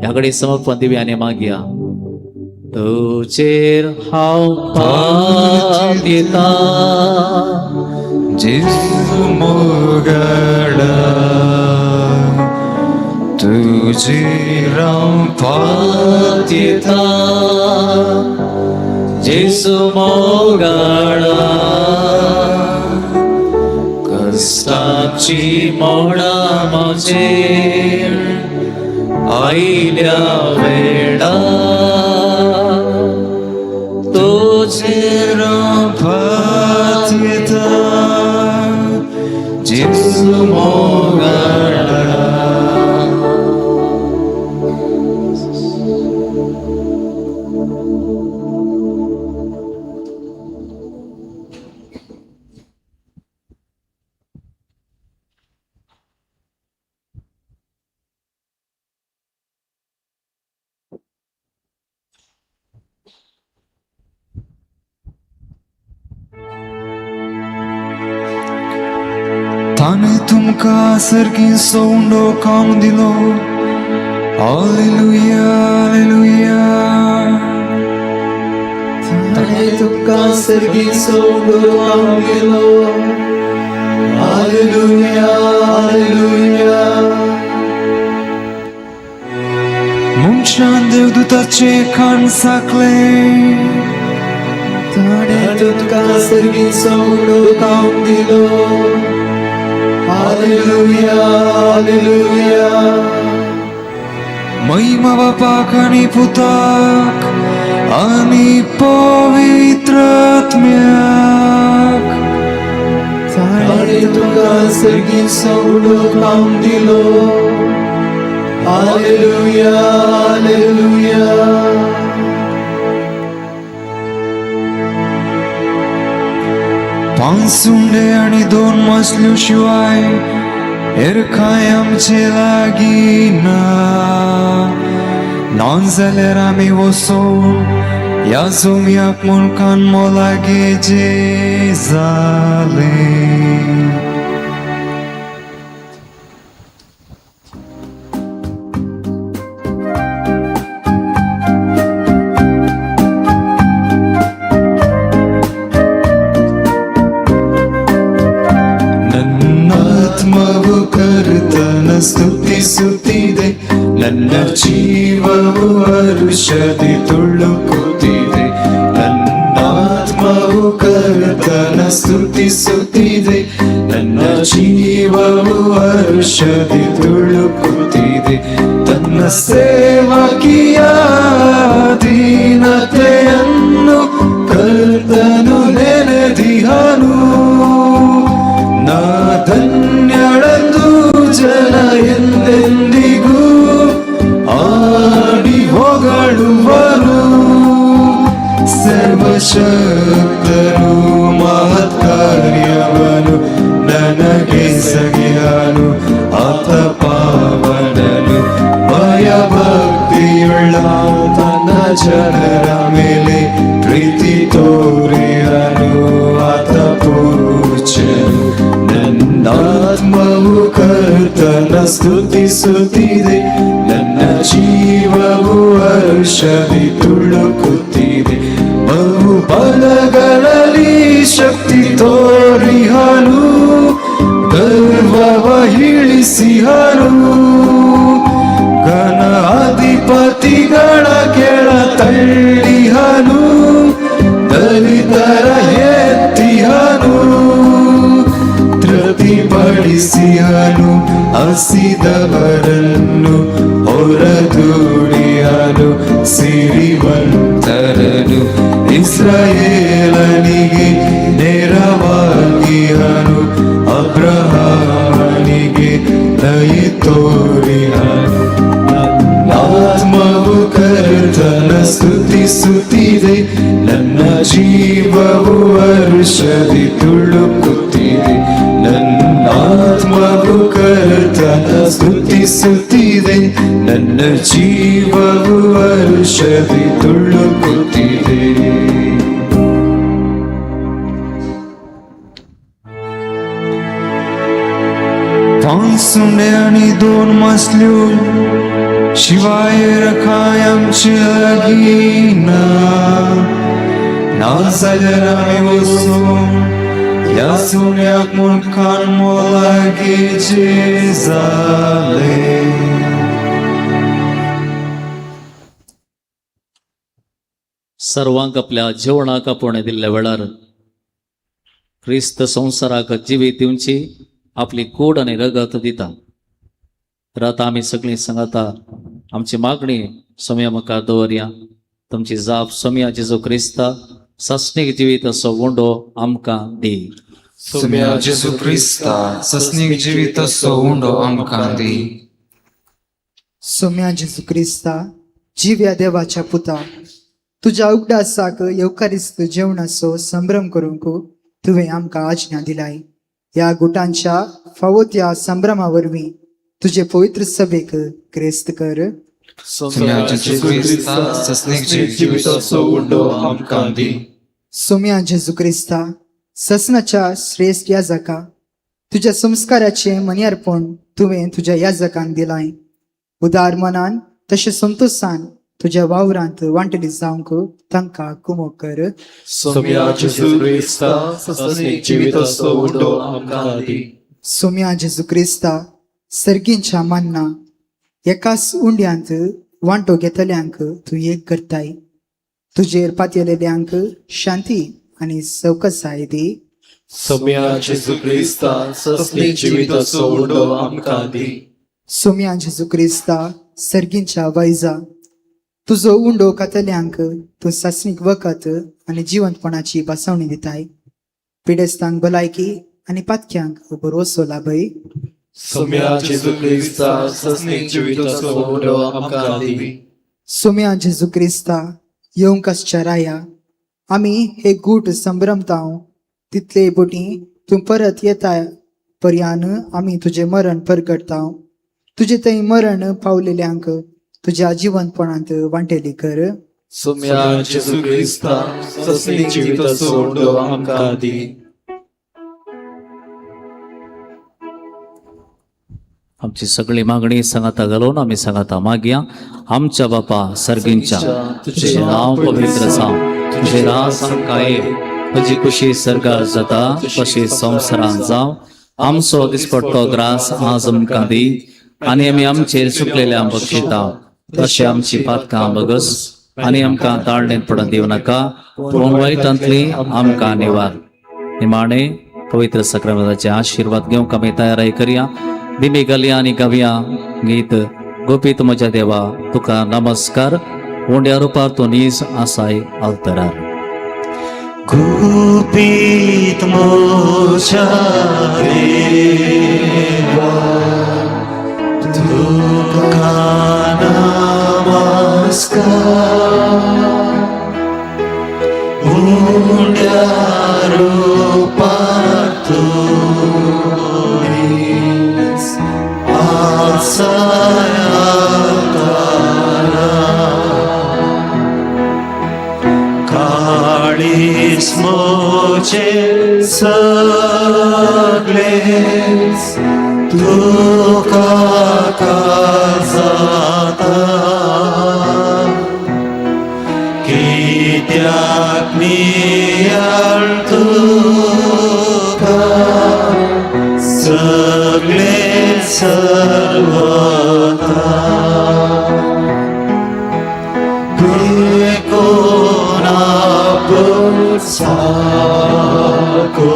A: ह्या घडी समर्पण दिवया आनी मागया तुजेर हांव पात येता
E: जेजू मोगाडा तुजेर हांव पात
A: येता जेजू मोगाडा कष्टाची मोडा म्हजेर आयल्या वेळा तुजेर
E: पात येता जेजू मोगाडा ताने तुमका सर्गीन सोंडो काम दिलो हालेलुया हालेलुया
B: ताणे तुका सर्गी सोडो काम दिलो हालेलुया हालेलुया
E: मुंशान देवदूताचे कान साकले
B: ताणे तुका सर्गी सोडो काम दिलो हालेलुया हालेलुया
E: महिमा बापाक आणि पुताक आणि पवित्र आत्म्याक
B: ताणे तुका सर्गी सोडो काम दिलो हालेलुया हालेलुया
E: पांच सुंडे आणि 2 मासल्यो शिवाय हेर काय आमचे लागी ना नॉन जाल्यार आमी वचून ह्या जोम्याक मुल्कान मोलागे जे जाले ನನ್ನಾತ್ಮವು ಕರ್ತನ ಸ್ತುತಿಸುತ್ತಿದೆ ನನ್ನ ಜೀವವು ಹರುಷದಿ ತುಳುಕುತ್ತಿದೆ ನನ್ನಾತ್ಮವು ಕರ್ತನ ಸ್ತುತಿಸುತ್ತಿದೆ ನನ್ನ ಜೀವವು ಹರುಷದಿ ತುಳುಕುತ್ತಿದೆ ತನ್ನ ಸೇವಕಿಯ ದೀನತೆಯನ್ನು ಕರ್ತನು ನೆನೆದಿಹನು ನಾ ಧನ್ಯಳಂದು ಜನ ಎಂದೆಂದಿಗೂ ಆಡಿ ಹೊಗಳುವರು ಸರ್ವಶಕ್ತನು ಮಹತ್ ಕಾರ್ಯವನು ನನಗೆ ಸಗಿಯನು ಆತ ಪಾವನನು ಭಯ ಭಕ್ತಿಯುಳ್ಳ ತನ್ನ ಜನರ ಮೇಲೆ ಪ್ರೀತಿ ತೋರಿಯನು ಆತ ಪೂಜ್ಯನು ನನ್ನಾತ್ಮವು ಕರ್ತನ ಸ್ತುತಿಸುತ್ತಿದೆ ನನ್ನ ಜೀವವು ಹರ್ಷದಿ ತುಳುಕುತ್ತಿದೆ ಬಹು ಬಲಗಳಲ್ಲಿ ಶಕ್ತಿ ತೋರಿಹನು ಗರ್ವವ ಇಳಿಸಿಹನು ಘನ ಅಧಿಪತಿಗಳ ಕೆಳ ತಳ್ಳಿಹನು ದಲಿತರ ಎತ್ತಿಹನು ಪ್ರತಿಭಟಿಸಿಹನು ಹಸಿದವರನ್ನು ಹೊರದೂಡಿಹನು ಸಿರಿವಂತರನು ಇಸ್ರಾಯೇಲನಿಗೆ ನೆರವಾಗಿಹನು ಅಬ್ರಹಾಮನಿಗೆ ದಯೆ ತೋರಿಹನು ಆತ್ಮವು ಕರ್ತನ ಸ್ತುತಿಸುತ್ತಿದೆ ನನ್ನ ಜೀವ ವರ್ಷದಿ ತುಳುಕುತ್ತಿದೆ, ನನ್ನ ಆತ್ಮವು ಕರ್ತನ ಸ್ತುತಿಸುತ್ತಿದೆ, ನನ್ನ ಜೀವವು ವರ್ಷದಿ ತುಳುಕುತ್ತಿದೆ. पांसुंडे आणि 2 मसल्यो शिवाय रखाय आमची लगीना, नाजाल्यार आमी वचून ह्या सुण्याक मुखान मोलागीचे जाले.
A: सर्वांक आपल्या जेवणाक आपोवणें दिल्ल्या वेळार ख्रिस्त संवसाराक जिवीत दिवची आपली कूड आनी रगत दिता. तर आतां आमी सगळीं सांगता आमची मागणी सोम्या मुखार दवरया. तुमची जाप सोम्या जेजू क्रिस्ता सस्नीक जिवीत असो उंडो आमकां दी.
E: सोम्या जेजू क्रिस्ता सस्नीक जिवीत असो उंडो आमकां दी.
B: सोम्या जेजू क्रिस्ता जिव्या देवाच्या पुता, तुझ्या उगडासाक येवकारिस्त जेवणाचो संभ्रम करूंक तुवें आमकां आज्ञा दिलाय. ह्या गुटांच्या फावोत्या संभ्रमा वरवीं तुझे पवित्र सभेक क्रेस्त कर.
E: सोम्या जेजू क्रिस्ता सस्नीक जिवीत असो उंडो आमकां दी.
B: सोम्या जेजू क्रिस्ता ससनाच्या श्रेष्ठ याजका, तुझ्या संस्काराचे मनियारपण तुवें तुझ्या याजकांक दिलाय. उदार मनान तशें संतोषान तुझ्या वावरांत वांटली जावंक तांकां कुमोग कर.
E: सोम्या जेजू क्रिस्ता सस्नीक जिवीत असो उंडो आमकां दी.
B: सोम्या जेजू क्रिस्ता सर्गींच्या मान्ना एकाच उंड्यांत वांटो घेतल्यांक तूं एक करताय. तुजेर पातयेलेल्यांक शांती आनी सवकसाय दी.
E: सोम्या जेजू क्रिस्ता सस्नीक जिवीत असो उंडो आमकां दी.
B: सोम्या जेजू क्रिस्ता सर्गींच्या वैजा तुजो उंडो कातल्यांक तूं सासणीक वखत आनी जिवंतपणाची बासवणी दिताय. पिडेस्तांक भलायकी आनी पातक्यांक बरोसो लाभय.
E: सोम्या जेजू क्रिस्ता सस्नीक जिवीत असो उंडो आमकां दी.
B: सोम्या जेजू क्रिस्ता येवंकसच्या राया आमी हे गूट संभ्रमताव तितले बोटी तूं परत येता पर्यान आमी तुजें मरण परगटताव. तुजे थंय मरण पावलेल्यांक तुज्या जिवंतपणांत वांटेली कर.
E: सोम्या जेजू क्रिस्ता सस्नीक जिवीत असो उंडो आमकां दी.
A: आमची सगळी मागणी सांगाता घालून आमी सांगाता मागया. आमच्या बापा सर्गींच्या तुझे नाव पवित्र जावं, तुझे राज आमकां येय, तुजी खुशी सर्गार जाता तशी संवसारांत जावं. आमचो दिसपट्टो ग्रास आज आमकां दी आनी आमी आमचेर चुकलेल्या बक्षिता तशें आमची पातकां बगस आनी आमकां ताळणेंत पडूंक दिवं नाका, पूण वायटांतली आमकां निवार. निमाणे पवित्र सक्रामेंताचे आशीर्वाद घेवंक आमी तयारी करया. दिमी घालया आनी गावया गीत गोपीत म्हज्या देवा तुका नमस्कार. उंड्या रुपार तूं नीज आसाय अवतरार.
E: गुपीत मोच्या देवा तुका नमस्कार. उंड्या रुपार तूं नीज आसाय काळीस मोचे सगळेच तुका काजाता. कित्याक नियाळ तुका सगळे सर्वता. साको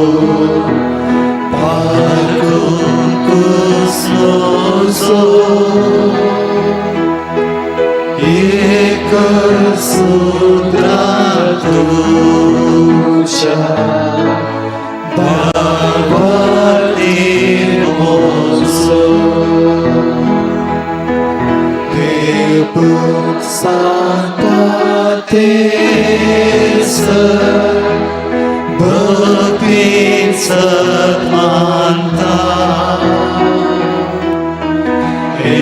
E: पारको कुस्मोसो एक सूत्रातुषा बाबानी मोसो देव साता ते कृपेन सत्मानता हे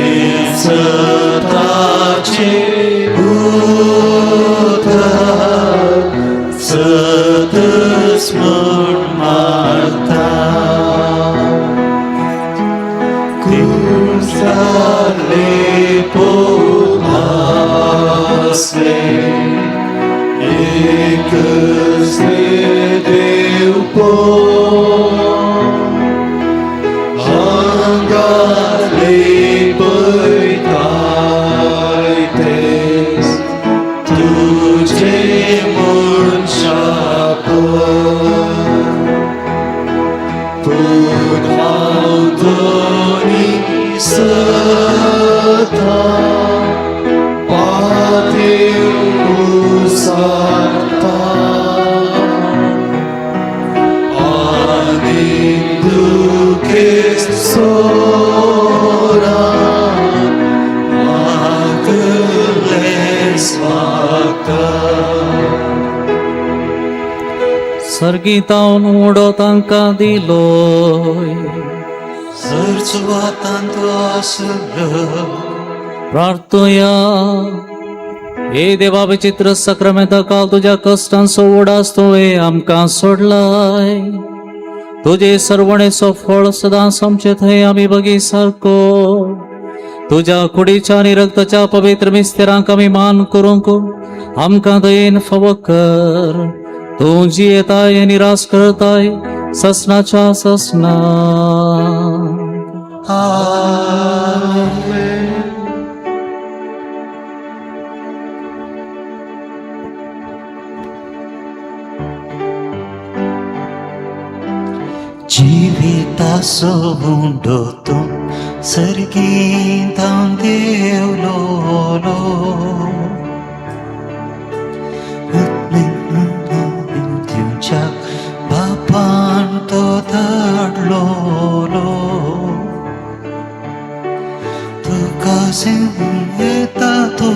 E: सताचे भूत सत स्मरण माता कुसाले पोलासे एक से देव पो अंगाले पैतायतेस तुझे मुर्शापो पुधावतोनी सता पाते उसाता आनिंदुके सोरा मागले स्वागता
A: सर्गीतावन उडो तांकां दिलोय
E: सर्चवा तांतो आसलो
A: प्रार्थया हे देवा विचित्र सक्रमेंता काल तुझ्या कष्टांचो ओढास तुवें आमकां सोडलाय तुझे सरवणेचो फळ सदांच आमचे थंय आमी बगी सारको तुझ्या कुडीच्या आनी रक्ताच्या पवित्र मिस्तेरांक आमी मान करूंक आमकां दयेन फावो कर तूं जियेताय निराश करताय ससनाच्या ससना
E: आमेन जीविताचो हुंडो तूं सर्गींतां देवलोलो तुमच्या बापान तो धाडलोलो तुका येता तो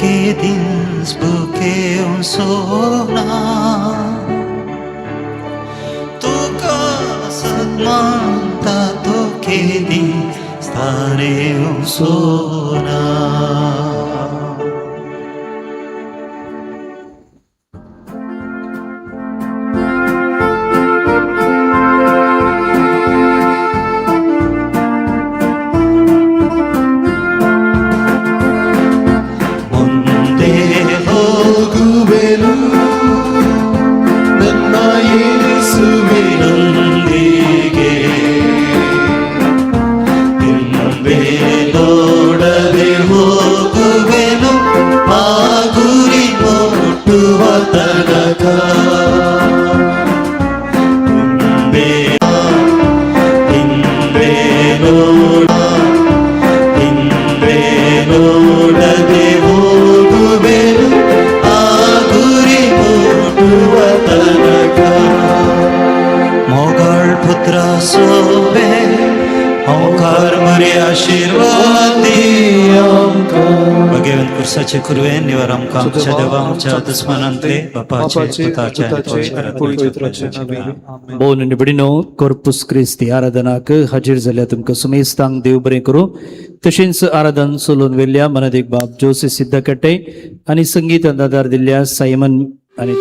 E: केदीस बुकेव सोना तुका सन्मानता तो केदीस स्थानेव सोना मोगळ पुत्रा सोबे ओंकार मरे आशीर्वाद भगवंत कुर्साचे कुरवे निवार आमकां आमच्या देवा आमच्या दुस्मनांतले बापाचे पुताचे आनी पवित्र आत्म्याचे
C: बोन निबडिनो कॉर्पुस क्रिस्ती आराधनाक हाजीर जाल्या तुमकां सुमेस्तांक देव बरें करूं तशेंच आराधन चलोवन वेल्ल्या मनदेक बाब जोसे सिद्धकट्टे आनी संगीत अंदादार दिल्ल्या सायमन आनी